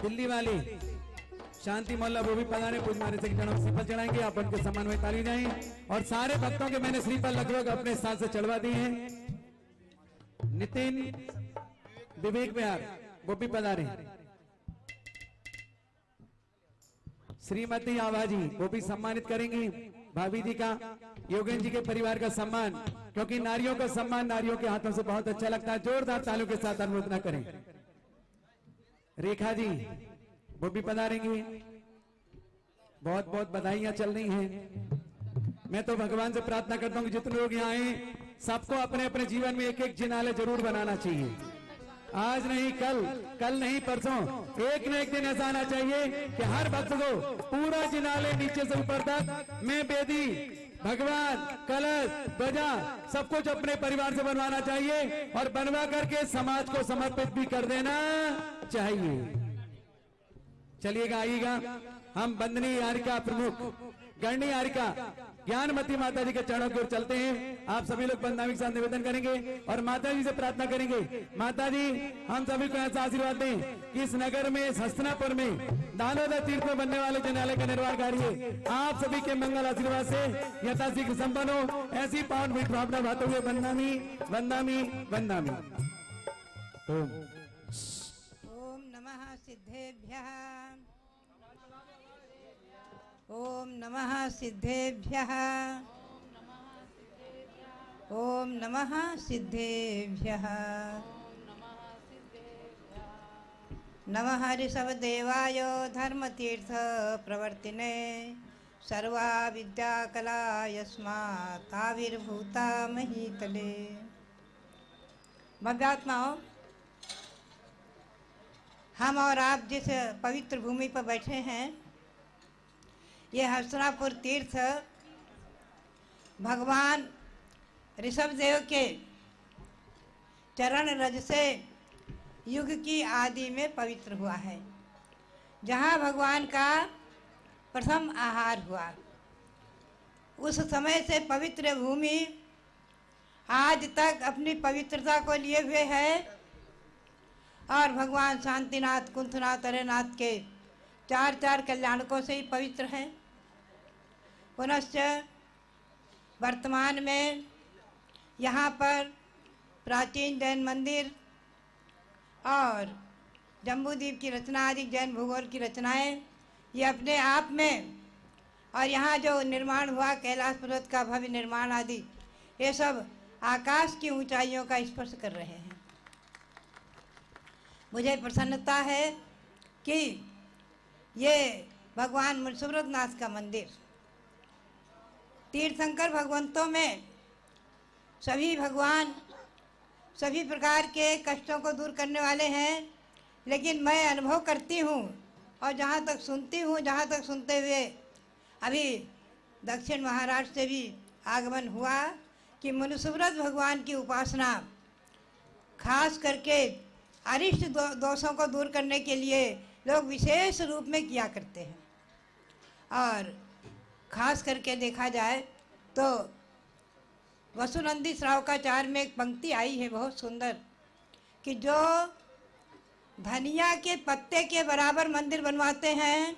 [SPEAKER 2] दिल्ली वाले शांति मोहल्ला वो भी पधारे, पूज मारे से जनों श्रीफल चढ़ाएंगे, आप उनके सम्मान में ताली जाएं। और सारे भक्तों के मैंने श्रीफल लगभग अपने साथ से चढ़वा दिए हैं। नितिन विवेक बिहार वो भी पधारे। श्रीमती आभा जी वो भी सम्मानित करेंगी भाभी जी का, योगेंद्र जी के परिवार का सम्मान, क्योंकि नारियों का सम्मान नारियों के हाथों से बहुत अच्छा लगता है। जोरदार तालियों के साथ अनुमोदना करें। रेखा जी वो भी पधारेंगी। बहुत बहुत बधाइयां चल रही हैं। मैं तो भगवान से प्रार्थना करता हूं कि जितने लोग यहाँ आए सबको अपने अपने जीवन में एक एक जिनालय जरूर बनाना चाहिए। आज नहीं कल, कल नहीं परसों, एक न एक दिन ऐसा आना चाहिए कि हर भक्त को पूरा जिनालय नीचे से ऊपर तक मैं बेदी, भगवान, कलश, ध्वजा सब कुछ अपने परिवार से बनवाना चाहिए और बनवा करके समाज को समर्पित भी कर देना चाहिए। चलिएगा, आइएगा। हम बंदनी यारिका प्रमुख गणनी यारिका ज्ञानमती माता जी के चरणों की ओर चलते हैं। आप सभी लोग बंदनामी के साथ निवेदन करेंगे और माता जी से प्रार्थना करेंगे, माता जी हम सभी को ऐसा आशीर्वाद दें कि इस नगर में, इस हस्तिनापुर में दानोदर तीर्थ में बनने वाले जिनालय का निर्माण कार्य आप सभी के मंगल आशीर्वाद से यथाशीघ्र संपन्न हो। ऐसी पावन भी भावना भाते हुए बंदनामी बंदनामी बंदनामी।
[SPEAKER 6] ओम नमः सिद्धेभ्यः, ओम नमः सिद्धेभ्यः, ओम नमः सिद्धेभ्यः। नमः ऋषभदेवाय धर्मतीर्थ प्रवर्तिने सर्वा विद्या कला यस्मात् आविर्भूता महीतले। भव्यात्माओं, हम और आप जिस पवित्र भूमि पर बैठे हैं, ये हस्तिनापुर तीर्थ भगवान ऋषभदेव के चरण रज से युग की आदि में पवित्र हुआ है, जहाँ भगवान का प्रथम आहार हुआ। उस समय से पवित्र भूमि आज तक अपनी पवित्रता को लिए हुए है और भगवान शांतिनाथ, कुंथनाथ, अरेनाथ के चार कल्याणकों से ही पवित्र है। पुनश्च वर्तमान में यहाँ पर प्राचीन जैन मंदिर और जम्बूद्वीप की रचना आदि जैन भूगोल की रचनाएं ये अपने आप में, और यहाँ जो निर्माण हुआ कैलाश पर्वत का भव्य निर्माण आदि, ये सब आकाश की ऊंचाइयों का स्पर्श कर रहे हैं। मुझे प्रसन्नता है कि ये भगवान मुनिसुब्रतनाथ का मंदिर, तीर्थंकर भगवंतों में सभी भगवान सभी प्रकार के कष्टों को दूर करने वाले हैं, लेकिन मैं अनुभव करती हूँ और जहाँ तक सुनती हूँ, जहाँ तक सुनते हुए अभी दक्षिण महाराष्ट्र से भी आगमन हुआ कि मुनिसुब्रत भगवान की उपासना खास करके अरिष्ट दोषों को दूर करने के लिए लोग विशेष रूप में किया करते हैं। और खास करके देखा जाए तो वसुनंदी श्रावकाचार्य में एक पंक्ति आई है बहुत सुंदर कि जो धनिया के पत्ते के बराबर मंदिर बनवाते हैं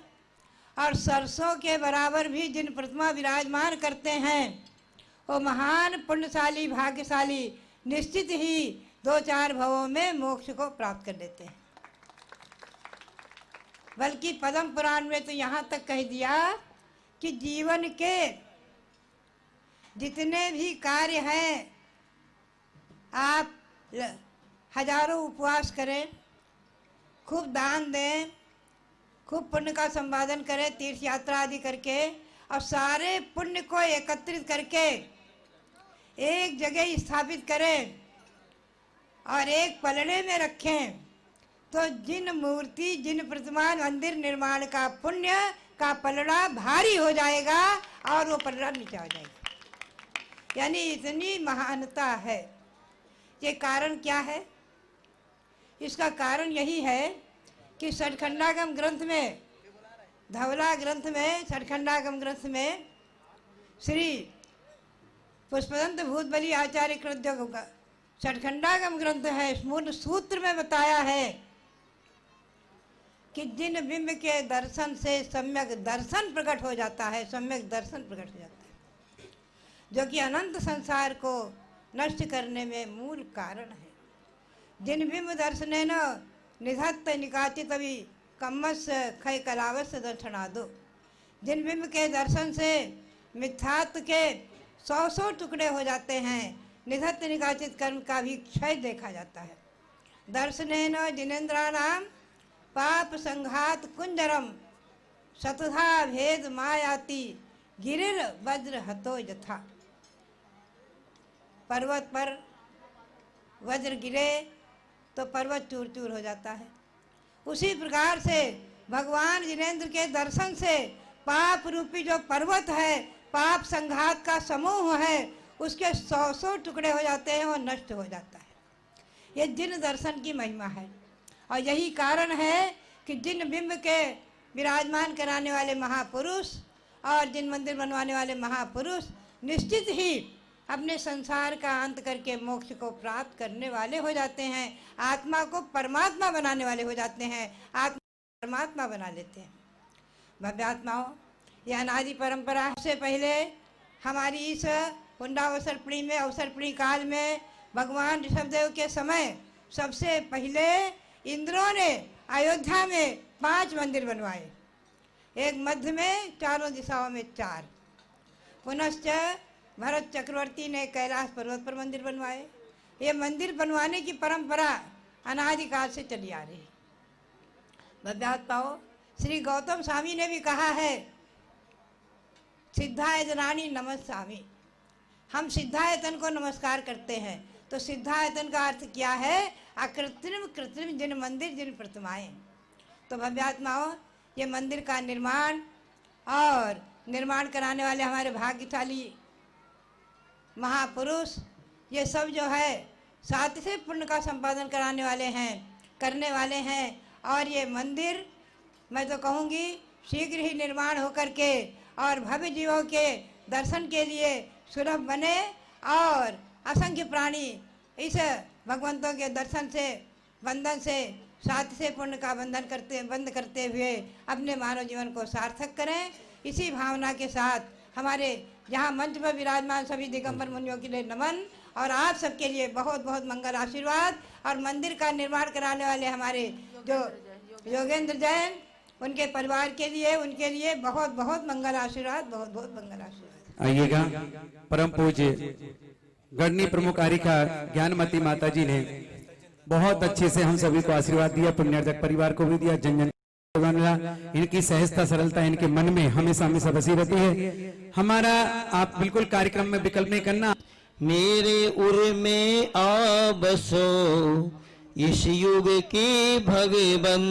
[SPEAKER 6] और सरसों के बराबर भी जिन प्रतिमा विराजमान करते हैं, वो महान पुण्यशाली भाग्यशाली निश्चित ही 2-4 भवों में मोक्ष को प्राप्त कर लेते हैं। बल्कि पद्म पुराण में तो यहाँ तक कह दिया कि जीवन के जितने भी कार्य हैं, आप हजारों उपवास करें, खूब दान दें, खूब पुण्य का संपादन करें तीर्थ यात्रा आदि करके, और सारे पुण्य को एकत्रित करके एक जगह स्थापित करें और एक पलड़े में रखें, तो जिन मूर्ति, जिन प्रतिमा मंदिर निर्माण का पुण्य का पलड़ा भारी हो जाएगा और वो पलड़ा नीचे आ जाएगा। यानी इतनी महानता है। ये कारण क्या है? इसका कारण यही है कि सचखंडागम ग्रंथ में, धवला ग्रंथ में, सचखंडागम ग्रंथ में श्री पुष्पदंत भूतबली आचार्य कृत षटखंडागम ग्रंथ है, मूल सूत्र में बताया है कि जिन बिंब के दर्शन से सम्यक दर्शन प्रकट हो जाता है, सम्यक दर्शन प्रकट हो जाता है, जो कि अनंत संसार को नष्ट करने में मूल कारण है। जिन बिंब दर्शनेन निधत्त निकाचित अभी कम्मस खय कलावस दर्शनादो, जिन बिंब के दर्शन से मिथ्यात्व के 100 टुकड़े हो जाते हैं, निधत्त निकाचित कर्म का भी क्षय देखा जाता है। दर्शनेन जिनेन्द्राणाम पाप संघात कुंजरम शतधा भेद मायाति गिरिर वज्र हतो यथा। पर्वत पर वज्र गिरे तो पर्वत चूर चूर हो जाता है। उसी प्रकार से भगवान जिनेन्द्र के दर्शन से पाप रूपी जो पर्वत है, पाप संघात का समूह है, उसके 100 टुकड़े हो जाते हैं और नष्ट हो जाता है। ये जिन दर्शन की महिमा है और यही कारण है कि जिन बिंब के विराजमान कराने वाले महापुरुष और जिन मंदिर बनवाने वाले महापुरुष निश्चित ही अपने संसार का अंत करके मोक्ष को प्राप्त करने वाले हो जाते हैं, आत्मा को परमात्मा बनाने वाले हो जाते हैं, आत्मा परमात्मा बना लेते हैं। भव्य आत्माओं, यह अनादि परंपरा से पहले हमारी इस पुंडावसर्पिणी में, अवसर्पिणी काल में भगवान ऋषभदेव के समय सबसे पहले इंद्रों ने अयोध्या में 5 मंदिर बनवाए, एक मध्य में, चारों दिशाओं में 4। पुनश्च भरत चक्रवर्ती ने कैलाश पर्वत पर मंदिर बनवाए। ये मंदिर बनवाने की परंपरा अनादिकाल से चली आ रही है। भव्यात्माओं, श्री गौतम स्वामी ने भी कहा है, सिद्धायतनानि नमस्सामि, हम सिद्धायतन को नमस्कार करते हैं। तो सिद्धायतन का अर्थ क्या है? अकृत्रिम कृत्रिम जिन मंदिर, जिन प्रतिमाएं। तो भव्यात्माओं, ये मंदिर का निर्माण और निर्माण कराने वाले हमारे भाग्यशाली महापुरुष, ये सब जो है साथ से पुण्य का संपादन कराने वाले हैं, करने वाले हैं। और ये मंदिर मैं तो कहूँगी शीघ्र ही निर्माण होकर के और भव्य जीवों के दर्शन के लिए सुलभ बने और असंख्य प्राणी इस भगवंतों के दर्शन से, बंधन से, साथ से पुण्य का बंद करते हुए अपने मानव जीवन को सार्थक करें। इसी भावना के साथ हमारे यहाँ मंच पर विराजमान सभी दिगंबर मुनियों के लिए नमन और आप सबके लिए बहुत बहुत मंगल आशीर्वाद। और मंदिर का निर्माण कराने वाले हमारे जो योगेंद्र जैन, उनके परिवार के लिए, उनके लिए बहुत बहुत मंगल आशीर्वाद, बहुत बहुत मंगल आशीर्वाद।
[SPEAKER 2] आइएगा, परम पूज्य गणनी प्रमुख आरिका ज्ञानमती माता जी ने बहुत अच्छे से हम सभी को आशीर्वाद दिया, पुण्यार्जक परिवार को भी दिया, जन जन को मिला। इनकी सहजता, सरलता इनके मन में हमेशा हमेशा बसी रहती है। हमारा आप बिल्कुल कार्यक्रम में विकल्प नहीं करना।
[SPEAKER 5] मेरे उर में आ बसो इस युग की भगवन।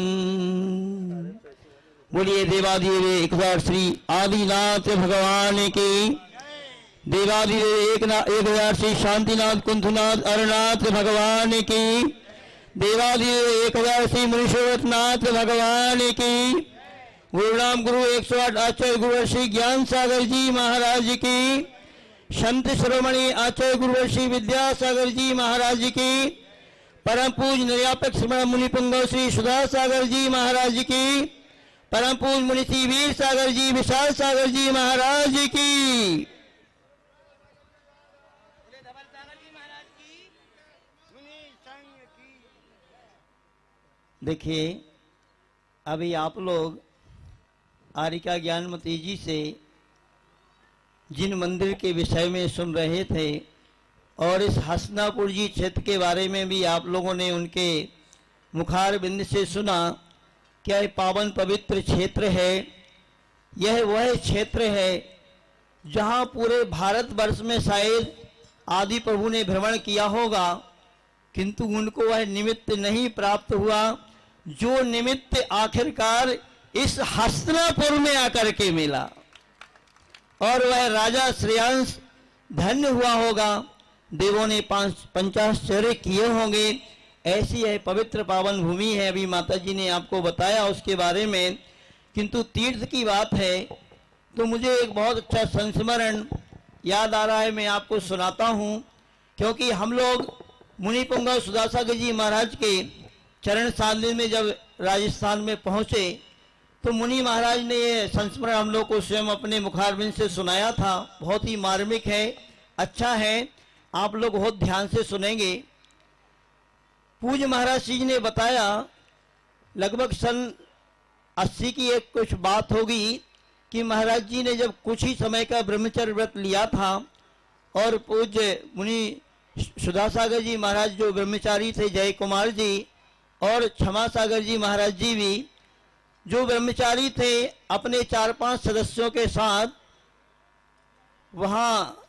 [SPEAKER 5] बोलिए देवादिदेव एकनाथ श्री आदिनाथ भगवान की, देवादिदेव एक हजार श्री शांतिनाथ कुंथनाथ अरनाथ भगवान की, देवादिदेव 1000 श्री मुनीश्वरनाथ भगवान की, गुरुनाम गुरु 108 आचार्य गुरु श्री ज्ञान सागर जी महाराज की, संत शिरोमणि आचार्य गुरु श्री विद्यासागर जी महाराज की, परम पूज्य निर्यापक श्रमण मुनि पुंगव श्री सुधा सागर जी महाराज की, परम पूज्य मुनि श्री वीर सागर जी, विशाल सागर जी महाराज की। देखिए, अभी आप लोग आरिका ज्ञानमती जी से जिन मंदिर के विषय में सुन रहे थे और इस हसनापुर जी क्षेत्र के बारे में भी आप लोगों ने उनके मुखार बिंद से सुना। क्या पावन पवित्र क्षेत्र है। यह वह क्षेत्र है जहां पूरे भारतवर्ष में शायद आदि प्रभु ने भ्रमण किया होगा, किंतु उनको वह निमित्त नहीं प्राप्त हुआ जो निमित्त आखिरकार इस हस्तिनापुर में आकर के मिला, और वह राजा श्रेयांश धन्य हुआ होगा। देवों ने 50 किए होंगे। ऐसी है पवित्र पावन भूमि है। अभी माता जी ने आपको बताया उसके बारे में। किंतु तीर्थ की बात है तो मुझे एक बहुत अच्छा संस्मरण याद आ रहा है, मैं आपको सुनाता हूँ। क्योंकि हम लोग
[SPEAKER 7] मुनि पुंगव सुधासागर जी महाराज के चरण साधने में जब राजस्थान में पहुंचे तो मुनि महाराज ने ये संस्मरण हम लोग को स्वयं अपने मुखारबिंद से सुनाया था। बहुत ही मार्मिक है, अच्छा है, आप लोग बहुत ध्यान से सुनेंगे। पूज्य महाराज जी ने बताया, लगभग सन 80 की एक कुछ बात होगी कि महाराज जी ने जब कुछ ही समय का ब्रह्मचर्य व्रत लिया था और पूज्य मुनि सुधासागर जी महाराज जो ब्रह्मचारी थे, जय कुमार जी और क्षमा सागर जी महाराज जी भी जो ब्रह्मचारी थे, अपने 4-5 सदस्यों के साथ वहाँ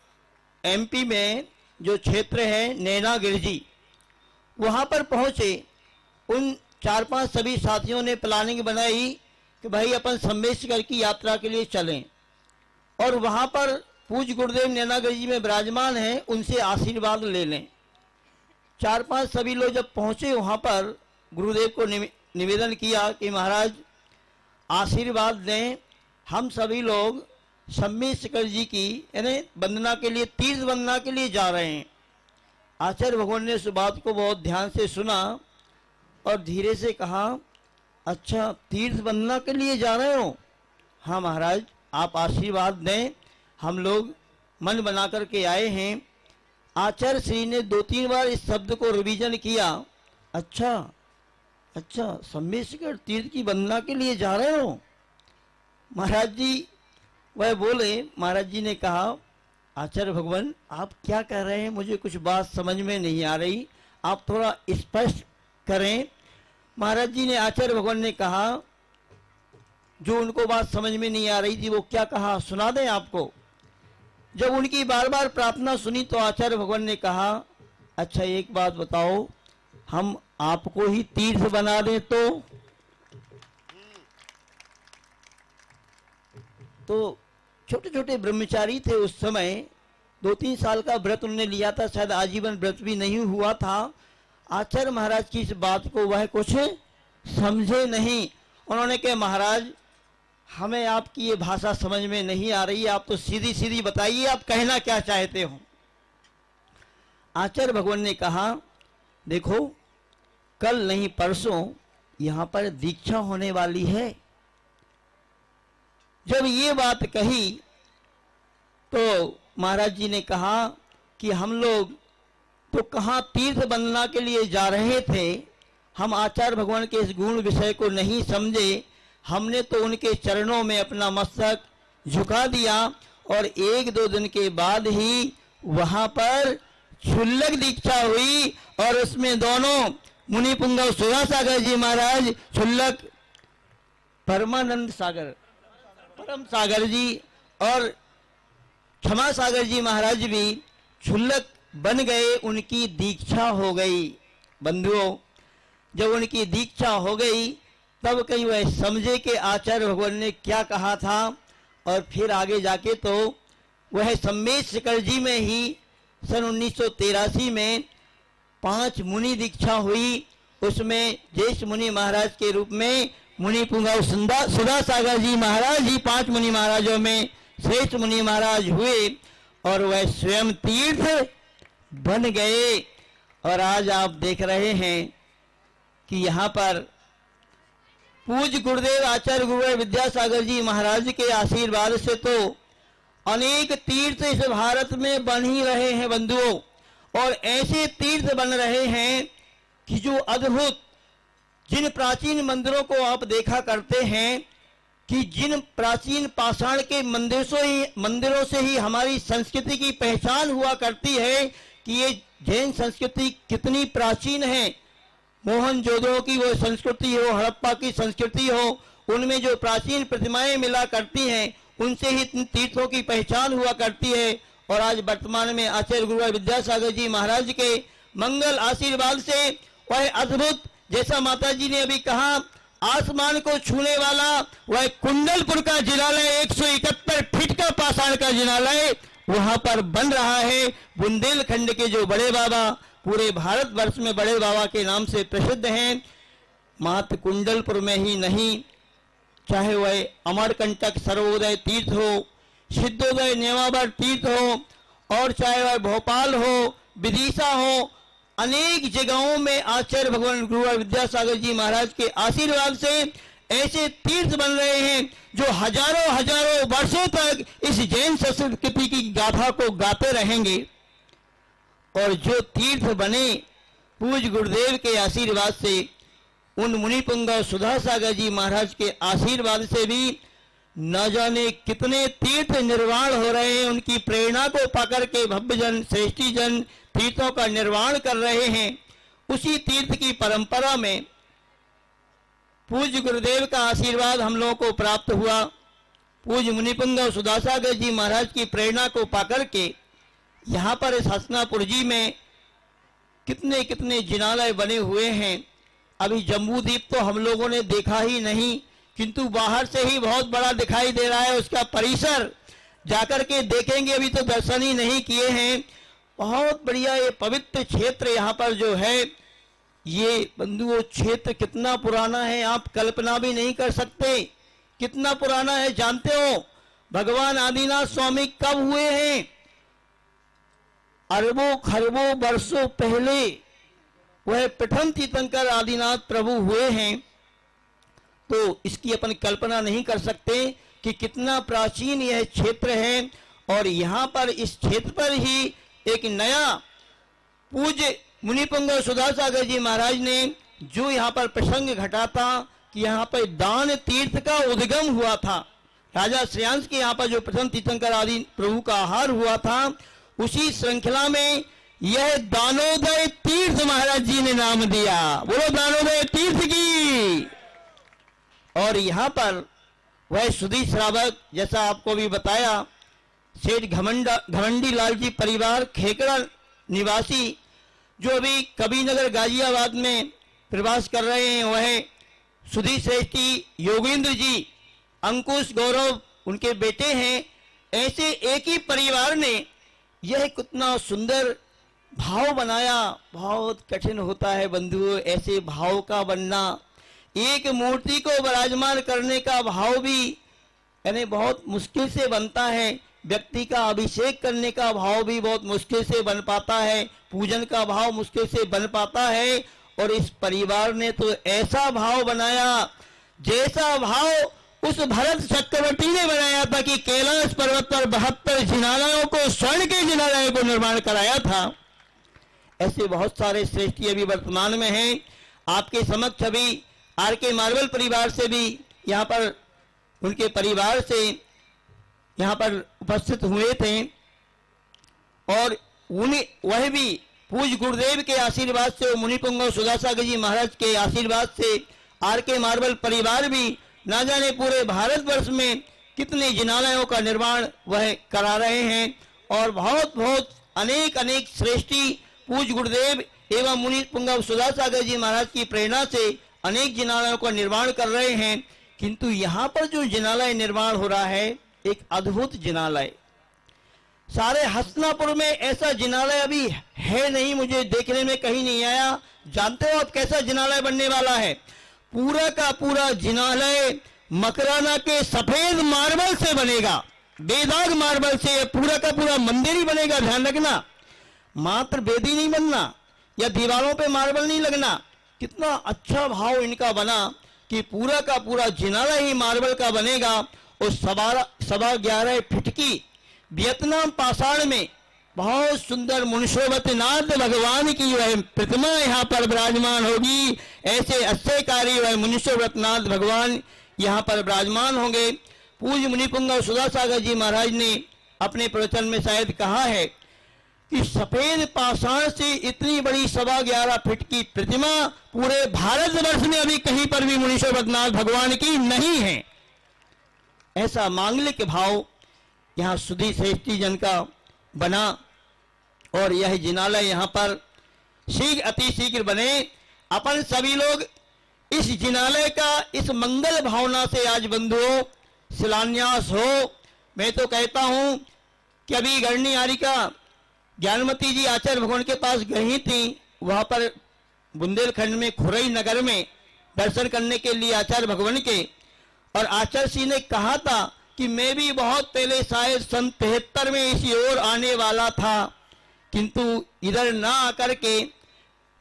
[SPEAKER 7] एमपी में जो क्षेत्र है नैना गिरजी, वहाँ पर पहुँचे। उन 4-5 सभी साथियों ने प्लानिंग बनाई कि भाई अपन सम्मेशकर की यात्रा के लिए चलें और वहाँ पर पूज्य गुरुदेव नैनागिरी जी में विराजमान हैं, उनसे आशीर्वाद ले लें। 4-5 सभी लोग जब पहुँचे वहाँ पर गुरुदेव को निवेदन किया कि महाराज आशीर्वाद दें, हम सभी लोग सम्मेशकर जी की यानी वंदना के लिए, तीर्थ वंदना के लिए जा रहे हैं। आचार्य भगवान ने इस बात को बहुत ध्यान से सुना और धीरे से कहा, अच्छा तीर्थ वंदना के लिए जा रहे हो? हाँ महाराज, आप आशीर्वाद दें, हम लोग मन बना करके आए हैं। आचार्य श्री ने 2-3 बार इस शब्द को रिवीजन किया। अच्छा अच्छा, सम्मेशकर तीर्थ की वंदना के लिए जा रहे हो? महाराज जी वह बोले, महाराज जी ने कहा, आचार्य भगवान आप क्या कह रहे हैं, मुझे कुछ बात समझ में नहीं आ रही, आप थोड़ा स्पष्ट करें। महाराज जी ने, आचार्य भगवान ने कहा, जो उनको बात समझ में नहीं आ रही थी वो क्या कहा सुना दें आपको। जब उनकी बार बार प्रार्थना सुनी तो आचार्य भगवान ने कहा, अच्छा एक बात बताओ, हम आपको ही तीर्थ बना दें तो छोटे छोटे ब्रह्मचारी थे उस समय, 2-3 साल का व्रत उन्होंने लिया था, शायद आजीवन व्रत भी नहीं हुआ था। आचार्य महाराज की इस बात को वह कुछ समझे नहीं। उन्होंने कहा, महाराज हमें आपकी ये भाषा समझ में नहीं आ रही, आप तो सीधी सीधी बताइए आप कहना क्या चाहते हो। आचार्य भगवान ने कहा, देखो कल नहीं परसों यहाँ पर दीक्षा होने वाली है। जब ये बात कही तो महाराज जी ने कहा कि हम लोग तो कहाँ तीर्थ वंदना के लिए जा रहे थे, हम आचार्य भगवान के इस गुण विषय को नहीं समझे, हमने तो उनके चरणों में अपना मस्तक झुका दिया और 1-2 दिन के बाद ही वहां पर क्षुल्लक दीक्षा हुई और उसमें दोनों मुनि पुंगव सुधासागर जी महाराज, क्षुल्लक परमानंद सागर परम सागर जी और क्षमा सागर जी महाराज भी क्षुल्लक बन गए, उनकी दीक्षा हो गई। बंधुओं, जब उनकी दीक्षा हो गई तब कहीं वह समझे कि आचार्य भगवान ने क्या कहा था और फिर आगे जाके तो वह सम्मेशकर जी में ही सन 1983 में 5 मुनि दीक्षा हुई। उसमें ज्येष्ठ मुनि महाराज के रूप में मुनि पुंगव सुधासागर जी महाराज जी 5 मुनि महाराजों में श्रेष्ठ मुनि महाराज हुए और वह स्वयं तीर्थ बन गए। और आज आप देख रहे हैं कि यहाँ पर पूज्य गुरुदेव आचार्य गुरुदेव विद्यासागर जी महाराज के आशीर्वाद से तो अनेक तीर्थ इस भारत में बन ही रहे हैं बंधुओं, और ऐसे तीर्थ बन रहे हैं कि जो अद्भुत, जिन प्राचीन मंदिरों को आप देखा करते हैं कि जिन प्राचीन पाषाण के मंदिरों से ही हमारी संस्कृति की पहचान हुआ करती है कि ये जैन संस्कृति कितनी प्राचीन है। मोहनजोदड़ो की वो संस्कृति हो, हड़प्पा की संस्कृति हो, उनमें जो प्राचीन प्रतिमाएं मिला करती हैं उनसे ही तीर्थों की पहचान हुआ करती है। और आज वर्तमान में आचार्य गुरुदेव विद्यासागर जी महाराज के मंगल आशीर्वाद से वह अद्भुत, जैसा माता जी ने अभी कहा, आसमान को छूने वाला वह कुंडलपुर का जिनालय 171 फीट का पाषाण का जिनालय वहां पर बन रहा है। बुंदेलखंड के जो बड़े बाबा पूरे भारतवर्ष में बड़े बाबा के नाम से प्रसिद्ध हैं, मात्र कुंडलपुर में ही नहीं, चाहे वह अमरकंटक सर्वोदय तीर्थ हो, सिद्धोदय नेवावर तीर्थ हो, और चाहे वह भोपाल हो, विदिशा हो, अनेक जगहों में आचार्य भगवान गुरुवर विद्यासागर जी महाराज के आशीर्वाद से ऐसे तीर्थ बन रहे हैं जो हजारों हजारों वर्षों तक इस जैन संस्कृति की गाथा को गाते रहेंगे। और जो तीर्थ बने पूज्य गुरुदेव के आशीर्वाद से, उन मुनि पुंगव सुधा सागर जी महाराज के आशीर्वाद से भी न जाने कितने तीर्थ निर्माण हो रहे हैं। उनकी प्रेरणा को पकड़ के भव्य जन श्रेष्ठी जन तीर्थों का निर्माण कर रहे हैं। उसी तीर्थ की परंपरा में पूज्य गुरुदेव का आशीर्वाद हम लोगों को प्राप्त हुआ। पूज्य मुनिपुंगव सुधासागर जी महाराज की प्रेरणा को पाकर के यहाँ पर इस हसनापुर जी में कितने कितने जिनालय बने हुए हैं। अभी जम्बू द्वीप तो हम लोगों ने देखा ही नहीं, किंतु बाहर से ही बहुत बड़ा दिखाई दे रहा है। उसका परिसर जाकर के देखेंगे, अभी तो दर्शन ही नहीं किए हैं। बहुत बढ़िया ये पवित्र क्षेत्र यहाँ पर जो है, ये बंधुओं क्षेत्र कितना पुराना है आप कल्पना भी नहीं कर सकते। कितना पुराना है जानते हो? भगवान आदिनाथ स्वामी कब हुए हैं? अरबों खरबों वर्षों पहले वह प्रथम तीर्थंकर आदिनाथ प्रभु हुए हैं। तो इसकी अपन कल्पना नहीं कर सकते कि कितना प्राचीन यह क्षेत्र है। और यहाँ पर इस क्षेत्र पर ही एक नया पूज्य मुनिपुंगव सुधासागर जी महाराज ने जो यहाँ पर प्रसंग घटा था कि यहाँ पर दान तीर्थ का उद्गम हुआ था। राजा श्रेयांश के यहाँ पर जो प्रथम तीर्थंकर आदि प्रभु का आहार हुआ था, उसी श्रृंखला में यह दानोदय तीर्थ महाराज जी ने नाम दिया। बोलो दानोदय तीर्थ की। और यहाँ पर वह सुधी श्रावक, जैसा आपको भी बताया, सेठ घमंडी लाल जी परिवार खेकड़ा निवासी जो अभी कबीरनगर गाजियाबाद में प्रवास कर रहे हैं, वह सुधी श्रेष्ठी योगेंद्र जी, अंकुश गौरव उनके बेटे हैं। ऐसे एक ही परिवार ने यह कितना सुंदर भाव बनाया। बहुत कठिन होता है बंधुओं ऐसे भाव का बनना। एक मूर्ति को विराजमान करने का भाव भी यानी बहुत मुश्किल से बनता है। व्यक्ति का अभिषेक करने का भाव भी बहुत मुश्किल से बन पाता है। पूजन का भाव मुश्किल से बन पाता है। और इस परिवार ने तो ऐसा भाव बनाया, जैसा भाव उस भरत चक्रवर्ती ने बनाया था कि कैलाश पर्वत पर 72 जिनालयों को, स्वर्ण के जिनालयों को निर्माण कराया था। ऐसे बहुत सारे श्रेष्ठी अभी वर्तमान में हैं। आपके समक्ष अभी आर के मार्बल परिवार से भी यहाँ पर उनके परिवार से यहाँ पर उपस्थित हुए थे। और उन्हें वह भी पूज्य गुरुदेव के आशीर्वाद से, मुनिपुंगव सुधासागर जी महाराज के आशीर्वाद से आर के मार्बल परिवार भी ना जाने पूरे भारतवर्ष में कितने जिनालयों का निर्माण वह करा रहे हैं। और बहुत बहुत अनेक अनेक श्रेष्ठी पूज्य गुरुदेव एवं मुनिपुंगव सुधासागर जी महाराज की प्रेरणा से अनेक जिनालयों का निर्माण कर रहे हैं। किंतु यहाँ पर जो जिनालय निर्माण हो रहा है, एक अद्भुत जिनालय, सारे हसनापुर में ऐसा जिनालय अभी है नहीं, मुझे देखने में कहीं नहीं आया। जानते हो आप कैसा जिनालय बनने वाला है? पूरा का पूरा जिनालय मकराना के सफेद मार्बल से बनेगा, बेदाग मार्बल से। पूरा का पूरा मंदिर ही बनेगा। ध्यान रखना, मात्र बेदी नहीं बनना या दीवारों पे मार्बल नहीं लगना। कितना अच्छा भाव इनका बना कि पूरा का पूरा जिनालय ही मार्बल का बनेगा। और 11.25 फीट की वियतनाम पाषाण में बहुत सुंदर मुनिशोभतनाथ भगवान की वह प्रतिमा यहाँ पर विराजमान होगी। ऐसे अश्चर्यकारी वह मुनिशोभतनाथ भगवान यहाँ पर विराजमान होंगे। पूज्य मुनिपुंगव सुधासागर जी महाराज ने अपने प्रवचन में शायद कहा है कि सफेद पाषाण से इतनी बड़ी 11.25 फीट की प्रतिमा पूरे भारतवर्ष में अभी कहीं पर भी मुनिशोभतनाथ भगवान की नहीं है। ऐसा मांगलिक भाव यहाँ सुधी श्रेष्ठी जन का बना। और यह जिनालय यहाँ पर शीघ्र अति शीघ्र बने। अपन सभी लोग इस जिनालय का इस मंगल भावना से आज बंधुओं शिलान्यास हो। मैं तो कहता हूँ कि अभी गढ़नी आरिका ज्ञानमती जी आचार्य भगवान के पास गई थी, वहां पर बुंदेलखंड में खुरई नगर में दर्शन करने के लिए आचार्य भगवान के। और आचार्य जी ने कहा था कि मैं भी बहुत पहले शायद सन 73 में इसी ओर आने वाला था, किंतु इधर ना आकर के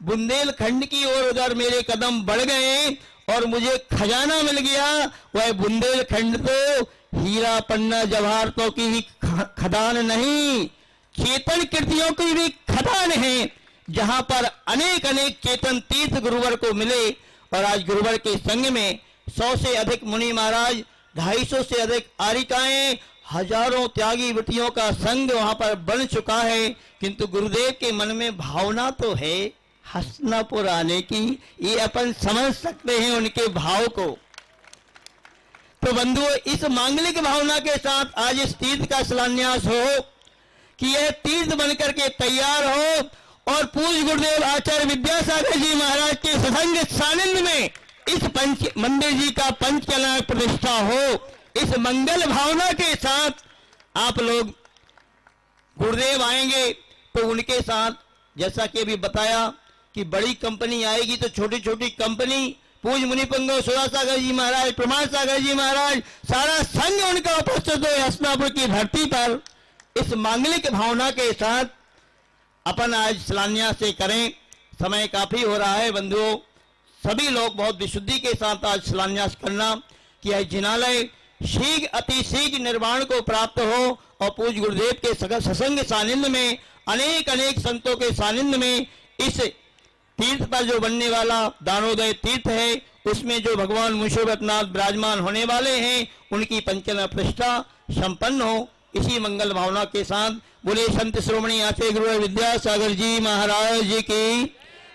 [SPEAKER 7] बुंदेलखंड की ओर उधर मेरे कदम बढ़ गए और मुझे खजाना मिल गया। वह बुंदेलखंड तो हीरा पन्ना जवाहरातों की भी खदान नहीं, चेतन कृतियों की भी खदान है, जहां पर अनेक अनेक चेतन तीर्थ गुरुवर को मिले। और आज गुरुवर के संग में 100 से अधिक मुनि महाराज, 250 से अधिक आरिकाएं, हजारों त्यागी बेटियों का संग वहां पर बन चुका है। किंतु गुरुदेव के मन में भावना तो है हस्तिनापुर आने की, ये अपन समझ सकते हैं उनके भाव को। तो बंधुओं, इस मांगलिक भावना के साथ आज इस तीर्थ का शिलान्यास हो कि यह तीर्थ बनकर के तैयार हो और पूज्य गुरुदेव आचार्य विद्यासागर जी महाराज के सत्संग सानिध्य में इस पंच मंदिर जी का पंचकला प्रतिष्ठा हो। इस मंगल भावना के साथ आप लोग, गुरुदेव आएंगे तो उनके साथ, जैसा कि अभी बताया कि बड़ी कंपनी आएगी तो छोटी छोटी कंपनी, पूज्य मुनि पुंगव सुधासागर जी महाराज, प्रमाण सागर जी महाराज, सारा संघ उनका उपस्थित हो हस्तिनापुर की धरती पर। इस मांगलिक भावना के साथ अपन आज शिलान्यास से करें। समय काफी हो रहा है बंधुओं, सभी लोग बहुत विशुद्धि के साथ आज शिलान्यास करना कि यह जिनालय शीघ्र अति शीघ्र निर्माण को प्राप्त हो और पूज्य गुरुदेव के सत्संग सानिध्य में, अनेक अनेक संतों के सानिध्य में, इस तीर्थ पर जो बनने वाला दानोदय तीर्थ है उसमें जो भगवान मुंशीवतनाथ विराजमान होने वाले हैं उनकी पंचकला प्रतिष्ठा संपन्न हो। इसी मंगल भावना के साथ बोले संत श्रोमणी आचार्य गुरु विद्यासागर जी महाराज जी की,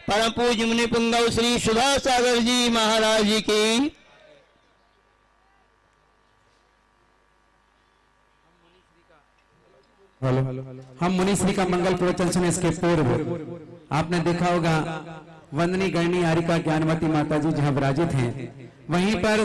[SPEAKER 7] परम पूज्य मुनि पुंगव श्री सुधा सागर जी महाराज जी की।
[SPEAKER 2] हम मुनिश्री का मंगल प्रवचन सुने इसके पूर्व आपने देखा होगा वंदनी गणनी आरिका ज्ञानवती माता जी जहां विराजित हैं, वहीं पर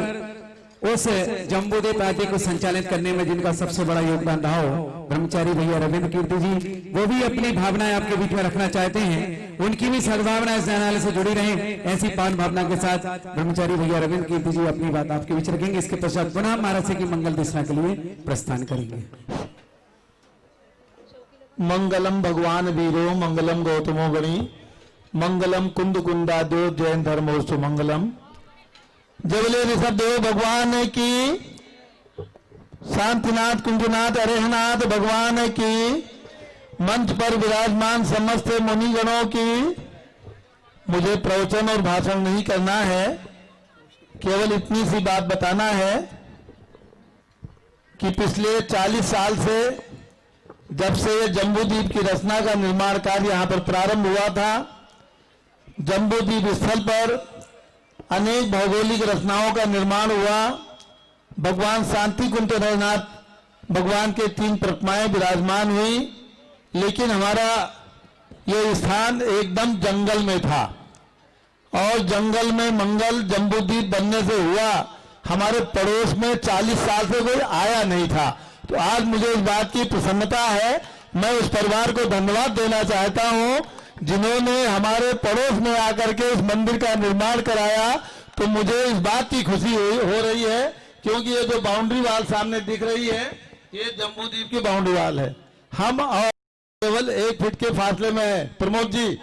[SPEAKER 2] उस जम्बूदेव राज्य को संचालित करने में जिनका सबसे बड़ा योगदान रहा हो ब्रह्मचारी भैया रविंद्र कीर्ति जी, वो भी अपनी भावनाएं आपके बीच में रखना चाहते हैं। उनकी भी सद्भावना इस न्यायालय से जुड़ी रहे, ऐसी पावन भावना के साथ ब्रह्मचारी भैया रविंद्र कीर्ति जी अपनी बात आपके बीच रखेंगे। इसके पश्चात पुनः महाराज की मंगल देशना के लिए प्रस्थान करेंगे।
[SPEAKER 8] मंगलम भगवान वीरो मंगलम गौतमो गणी मंगलम कुंद कुंदाद्यो जैन धर्मोस्तु मंगलम। जबले ऋषभ देव भगवान की, शांतिनाथ कुंजनाथ अरेहनाथ भगवान की, मंच पर विराजमान समस्त मुनिगणों की। मुझे प्रवचन और भाषण नहीं करना है, केवल इतनी सी बात बताना है कि पिछले 40 साल से जब से ये जम्बूद्वीप की रचना का निर्माण कार्य यहाँ पर प्रारंभ हुआ था, जम्बूद्वीप स्थल पर अनेक भौगोलिक रचनाओं का निर्माण हुआ। भगवान शांति कुंजनाथ भगवान के 3 प्रतिमाएं विराजमान हुई, लेकिन हमारा ये स्थान एकदम जंगल में था और जंगल में मंगल जम्बूद्वीप बनने से हुआ। हमारे पड़ोस में 40 साल से कोई आया नहीं था। तो आज मुझे इस बात की प्रसन्नता है, मैं उस परिवार को धन्यवाद देना चाहता हूं जिन्होंने हमारे पड़ोस में आकर के इस मंदिर का निर्माण कराया। तो मुझे इस बात की खुशी हो रही है, क्योंकि ये जो बाउंड्री वाल सामने दिख रही है ये जम्बूद्वीप की बाउंड्री वाल है। हम और केवल 1 फीट के फासले में है। प्रमोद जी,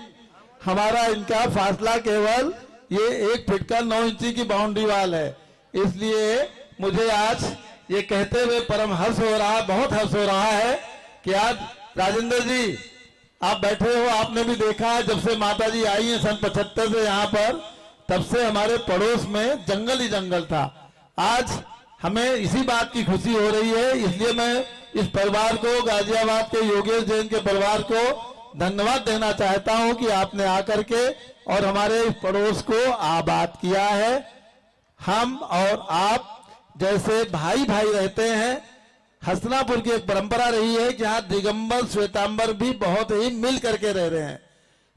[SPEAKER 8] हमारा इनका फासला केवल ये 1 फीट का 9 इंची की बाउंड्री वाल है। इसलिए मुझे आज ये कहते हुए परम हर्ष हो रहा है, बहुत हर्ष हो रहा है कि आज राजेंद्र जी आप बैठे हो। आपने भी देखा है जब से माता जी आई हैं सन 75 से यहाँ पर, तब से हमारे पड़ोस में जंगल ही जंगल था। आज हमें इसी बात की खुशी हो रही है, इसलिए मैं इस परिवार को, गाजियाबाद के योगेश जैन के परिवार को धन्यवाद देना चाहता हूं कि आपने आकर के और हमारे इस पड़ोस को आबाद किया है। हम और आप जैसे भाई भाई रहते हैं। हस्तिनापुर की एक परंपरा रही है कि यहाँ दिगंबर श्वेतांबर भी बहुत ही मिल करके रह रहे हैं।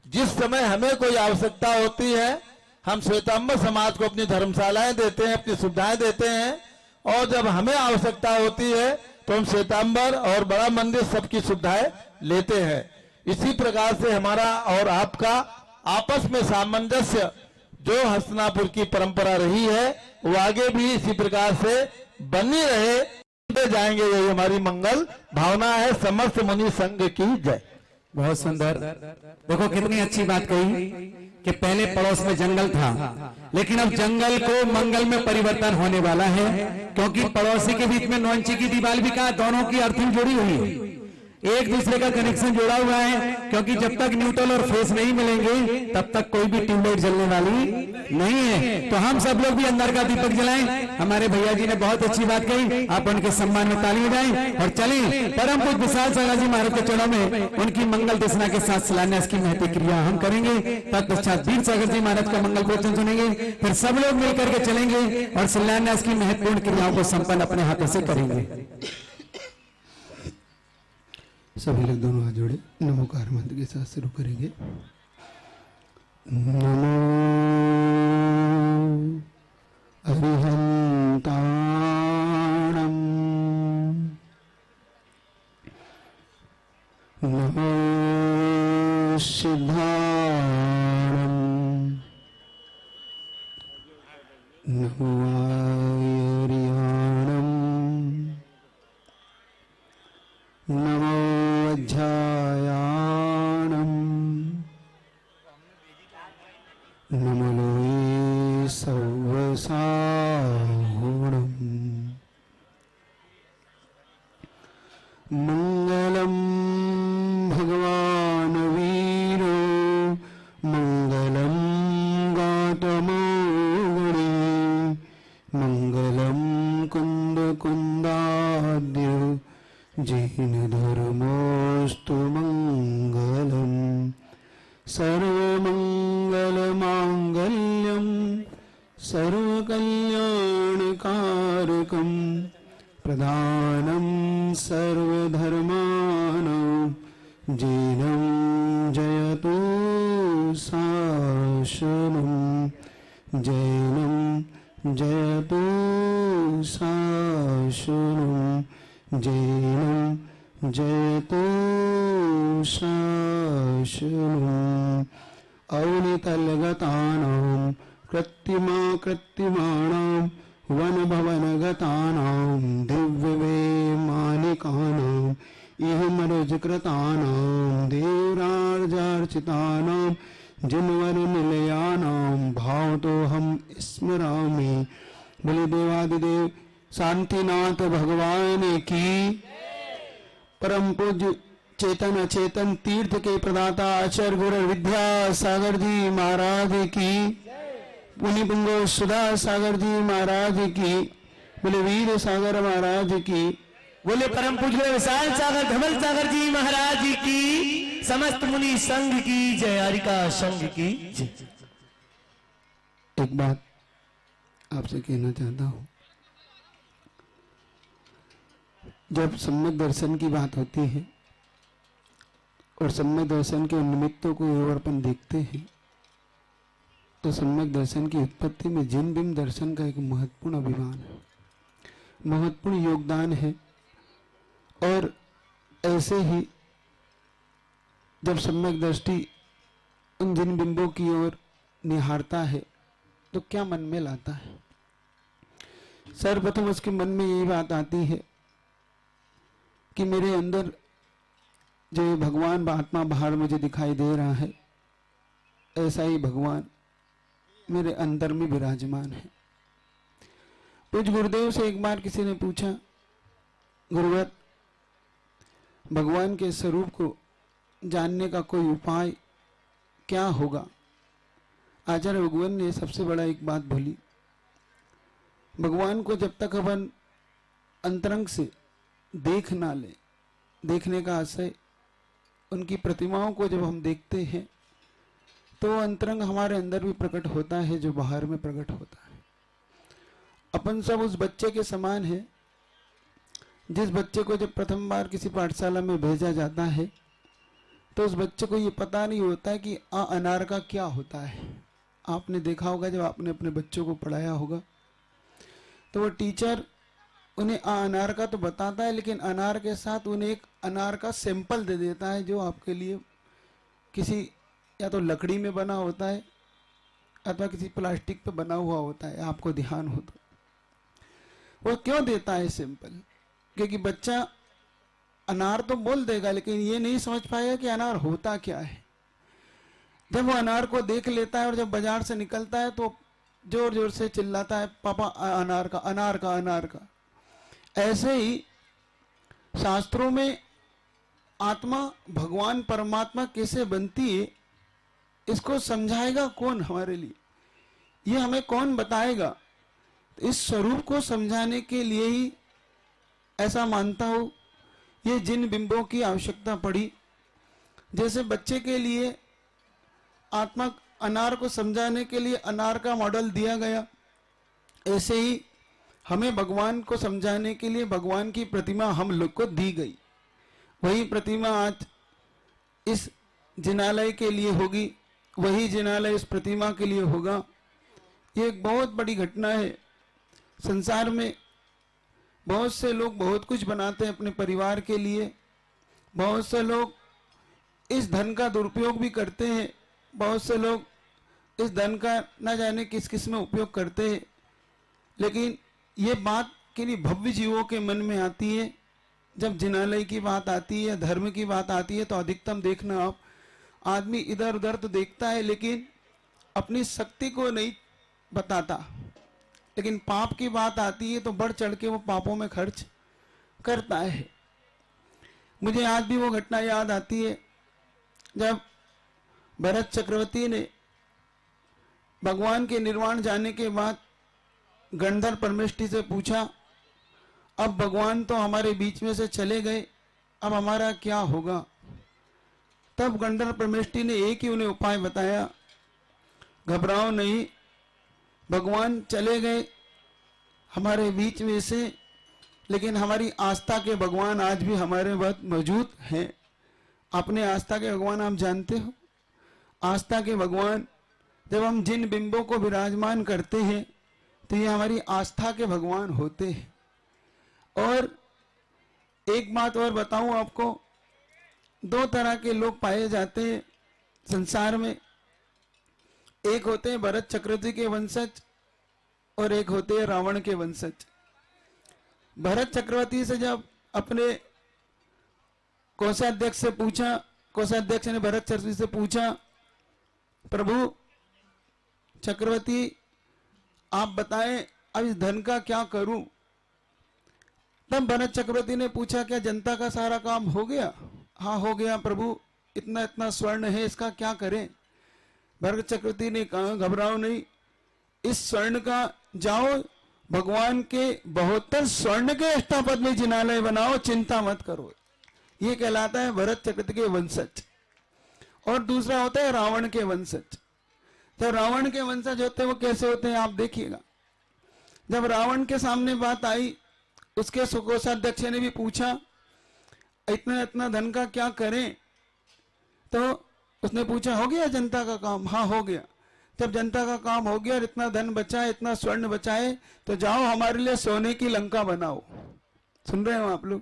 [SPEAKER 8] जिस समय हमें कोई आवश्यकता होती है हम श्वेतांबर समाज को अपनी धर्मशालाएं देते हैं, अपनी सुविधाएं देते हैं, और जब हमें आवश्यकता होती है तो हम श्वेतांबर और बड़ा मंदिर सबकी सुविधाएं लेते हैं। इसी प्रकार से हमारा और आपका आपस में सामंजस्य जो हस्तिनापुर की परंपरा रही है वो आगे भी इसी प्रकार से बनी रहे जाएंगे। यही हमारी मंगल भावना है। समस्त मुनि संघ की जय।
[SPEAKER 2] बहुत सुंदर। देखो कितनी अच्छी बात कही कि पहले पड़ोस में जंगल था, लेकिन अब जंगल को मंगल में परिवर्तन होने वाला है, क्योंकि पड़ोसी के बीच में नौंची की दीवार भी कहा, दोनों की अर्थिंग जुड़ी हुई है, एक दूसरे का कनेक्शन जुड़ा हुआ है, क्योंकि जब तक न्यूट्रल और फेस नहीं मिलेंगे तब तक कोई भी ट्यूबलाइट जलने वाली नहीं है। तो हम सब लोग भी अंदर का दीपक जलाएं। हमारे भैया जी ने बहुत अच्छी बात कही, आप उनके सम्मान में ताली बजाएं और चलें परम पूज्य विशाल सागर जी महाराज के चरणों में उनकी मंगल दशना के साथ शिलान्यास की महती क्रिया हम करेंगे। तत्पश्चात वीर सागर जी महाराज का मंगल प्रवचन सुनेंगे, फिर सब लोग मिलकर के चलेंगे और शिलान्यास की महत्वपूर्ण क्रियाओं को संपन्न अपने हाथों से करेंगे।
[SPEAKER 9] सभी लोग दोनों हाथ जोड़े नमोकार मंत्र के साथ शुरू करेंगे। नमो अरिहंताणम् नमो सिद्धाणम् नमो आर्याणम् नमो अध्यायाणम् नमो लोये सौवसाहुणम् मंगलम भगवान वीरो मंगलम गौतमो गुणे मंगलम कुंद कुंदाद्य जैन धर्मोस्तु मंगलम सर्वमंगलमांगल्यम सर्वकल्याणकारकम प्रधानम सर्वधर्माणां जैनं जयतु शासनं जैनं जयतु शासनं जैनं जयतु शासनम् अवनितलगतानां कृत्रिमाणां वनभवनगतानां दिव्यवैमानिकानां इहमरुजकृतानां देवराजार्चितानां जिनवरनिलयानां भावतोऽहं स्मरामि। बोले देवादिदेव शांतिनाथ भगवान की, परम पूज्य चेतन अचेतन तीर्थ के प्रदाता आचार्य गुरु विद्यासागर जी महाराज की, पुनि पुंगो सुधा सागर जी महाराज की, बोले वीर सागर महाराज की,
[SPEAKER 5] बोले परम पूज्य विशाल सागर धवल सागर जी महाराज की, समस्त मुनि संघ की जय, हरिका संघ की जय।
[SPEAKER 9] एक बात आपसे कहना चाहता हूं, जब सम्यक दर्शन की बात होती है और सम्यक दर्शन के निमित्तों को और अपन देखते हैं, तो सम्यक दर्शन की उत्पत्ति में जिन बिंब दर्शन का एक महत्वपूर्ण अभिमान है, महत्वपूर्ण योगदान है। और ऐसे ही जब सम्यक दृष्टि उन जिन बिंबों की ओर निहारता है तो क्या मन में लाता है? सर्वप्रथम उसके मन में यही बात आती है कि मेरे अंदर जो भगवान आत्मा बाहर मुझे दिखाई दे रहा है, ऐसा ही भगवान मेरे अंदर में विराजमान है। पूज्य गुरुदेव से एक बार किसी ने पूछा, गुरुवर भगवान के स्वरूप को जानने का कोई उपाय क्या होगा? आचार्य भगवान ने सबसे बड़ा एक बात बोली, भगवान को जब तक अपन अंतरंग से देख ना ले, देखने का आशय, उनकी प्रतिमाओं को जब हम देखते हैं तो अंतरंग हमारे अंदर भी प्रकट होता है जो बाहर में प्रकट होता है। अपन सब उस बच्चे के समान है जिस बच्चे को जब प्रथम बार किसी पाठशाला में भेजा जाता है तो उस बच्चे को ये पता नहीं होता है कि अनार का क्या होता है। आपने देखा होगा जब आपने अपने बच्चों को पढ़ाया होगा तो वो टीचर उन्हें अनार का तो बताता है, लेकिन अनार के साथ उन्हें एक अनार का सैंपल दे देता है जो आपके लिए किसी या तो लकड़ी में बना होता है अथवा किसी प्लास्टिक पे बना हुआ होता है। आपको ध्यान हो तो वो क्यों देता है सैंपल? क्योंकि बच्चा अनार तो बोल देगा, लेकिन ये नहीं समझ पाएगा कि अनार होता क्या है। जब वो अनार को देख लेता है और जब बाजार से निकलता है तो जोर जोर से चिल्लाता है, पापा अनार का, अनार का, अनार का। ऐसे ही शास्त्रों में आत्मा भगवान परमात्मा कैसे बनती है, इसको समझाएगा कौन हमारे लिए, ये हमें कौन बताएगा। तो इस स्वरूप को समझाने के लिए ही ऐसा मानता हूं ये जिन बिंबों की आवश्यकता पड़ी। जैसे बच्चे के लिए आत्मा अनार को समझाने के लिए अनार का मॉडल दिया गया, ऐसे ही हमें भगवान को समझाने के लिए भगवान की प्रतिमा हम लोग को दी गई। वही प्रतिमा आज इस जिनालय के लिए होगी, वही जिनालय इस प्रतिमा के लिए होगा। ये एक बहुत बड़ी घटना है। संसार में बहुत से लोग बहुत कुछ बनाते हैं अपने परिवार के लिए, बहुत से लोग इस धन का दुरुपयोग भी करते हैं, बहुत से लोग इस धन का न जाने किस किस में उपयोग करते हैं। लेकिन ये बात किन्हीं भव्य जीवों के मन में आती है। जब जिनालय की बात आती है, धर्म की बात आती है, तो अधिकतम देखना आप, आदमी इधर उधर तो देखता है लेकिन अपनी शक्ति को नहीं बताता। लेकिन पाप की बात आती है तो बढ़ चढ़ के वो पापों में खर्च करता है। मुझे आज भी वो घटना याद आती है जब भरत चक्रवर्ती ने भगवान के निर्वाण जाने के बाद गंधर्व परमेष्टि से पूछा, अब भगवान तो हमारे बीच में से चले गए, अब हमारा क्या होगा। तब गंधर्व परमेष्टि ने एक ही उन्हें उपाय बताया, घबराओ नहीं, भगवान चले गए हमारे बीच में से, लेकिन हमारी आस्था के भगवान आज भी हमारे वक्त मौजूद हैं। अपने आस्था के भगवान आप जानते हो, आस्था के भगवान जब हम जिन बिंबों को विराजमान करते हैं तो ये हमारी आस्था के भगवान होते हैं। और एक बात और बताऊं आपको, दो तरह के लोग पाए जाते हैं संसार में। एक होते हैं भरत चक्रवर्ती के वंशज और एक होते हैं रावण के वंशज। भरत चक्रवर्ती से जब अपने कोषाध्यक्ष से पूछा, कोषाध्यक्ष ने भरत चक्रवर्ती से पूछा, प्रभु चक्रवर्ती आप बताएं अब इस धन का क्या करूं। तब भरत चक्रवर्ती ने पूछा, क्या जनता का सारा काम हो गया। हाँ हो गया प्रभु, इतना इतना स्वर्ण है, इसका क्या करें। भरत चक्रवर्ती ने कहा, घबराओ नहीं, इस स्वर्ण का जाओ भगवान के 72 स्वर्ण के अष्टापद में जिनालय बनाओ, चिंता मत करो। ये कहलाता है भरत चक्रवर्ती के वंशज। और दूसरा होता है रावण के वंशज। जब रावण के वंशज होते हैं वो कैसे होते हैं आप देखिएगा। जब रावण के सामने बात आई, उसके कोषाध्यक्ष ने भी पूछा, इतना इतना धन का क्या करें। तो उसने पूछा, हो गया जनता का काम। हाँ हो गया। जब जनता का काम हो गया और इतना धन बचाए, इतना स्वर्ण बचाए, तो जाओ हमारे लिए सोने की लंका बनाओ। सुन रहे हो आप लोग।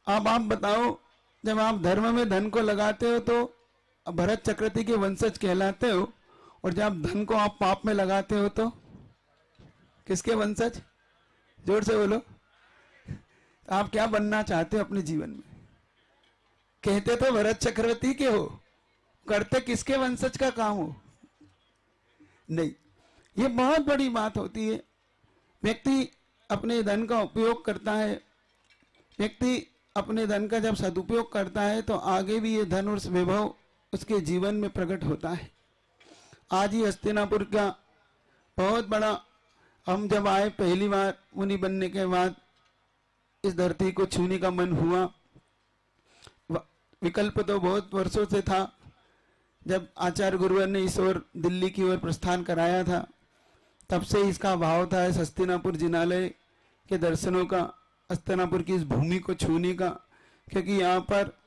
[SPEAKER 9] अब आप बताओ, जब आप धर्म में धन को लगाते हो तो भरत चक्रवर्ती के वंशज कहलाते हो, और जब आप धन को आप पाप में लगाते हो तो किसके वंशज। जोर से बोलो। आप क्या बनना चाहते हो अपने जीवन में। कहते तो भरत चक्रवर्ती के हो, करते किसके वंशज का काम हो। नहीं, ये बहुत बड़ी बात होती है। व्यक्ति अपने धन का उपयोग करता है, व्यक्ति अपने धन का जब सदुपयोग करता है तो आगे भी ये धन और वैभव उसके जीवन में प्रकट होता है। आज ही हस्तिनापुर का बहुत बड़ा, हम जब आए पहली बार मुनि बनने के बाद, इस धरती को छूने का मन हुआ। विकल्प तो बहुत वर्षों से था। जब आचार्य गुरुवर ने इस ओर दिल्ली की ओर प्रस्थान कराया था, तब से इसका भाव था इस हस्तिनापुर जिनालय के दर्शनों का, हस्तिनापुर की इस भूमि को छूने का। क्योंकि यहाँ पर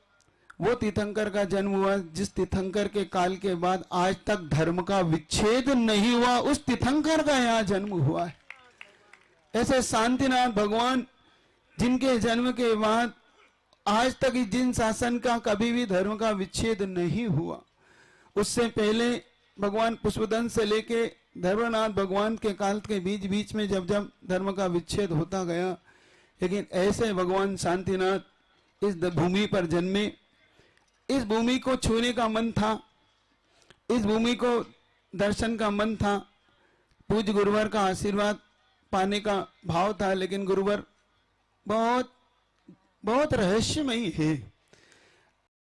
[SPEAKER 9] वो तीर्थंकर का जन्म हुआ जिस तीर्थंकर के काल के बाद आज तक धर्म का विच्छेद नहीं हुआ, उस तीर्थंकर का यहाँ जन्म हुआ है। ऐसे शांतिनाथ भगवान जिनके जन्म के बाद आज तक जिन शासन का कभी भी धर्म का विच्छेद नहीं हुआ। उससे पहले भगवान पुष्पदंत से लेके धर्मनाथ भगवान के काल के बीच में जब जब धर्म का विच्छेद होता गया, लेकिन ऐसे भगवान शांतिनाथ इस भूमि पर जन्मे, इस भूमि को छूने का मन था, इस भूमि को दर्शन का मन था, पूज्य गुरुवर का आशीर्वाद पाने का भाव था, लेकिन गुरुवर बहुत बहुत रहस्यमयी है।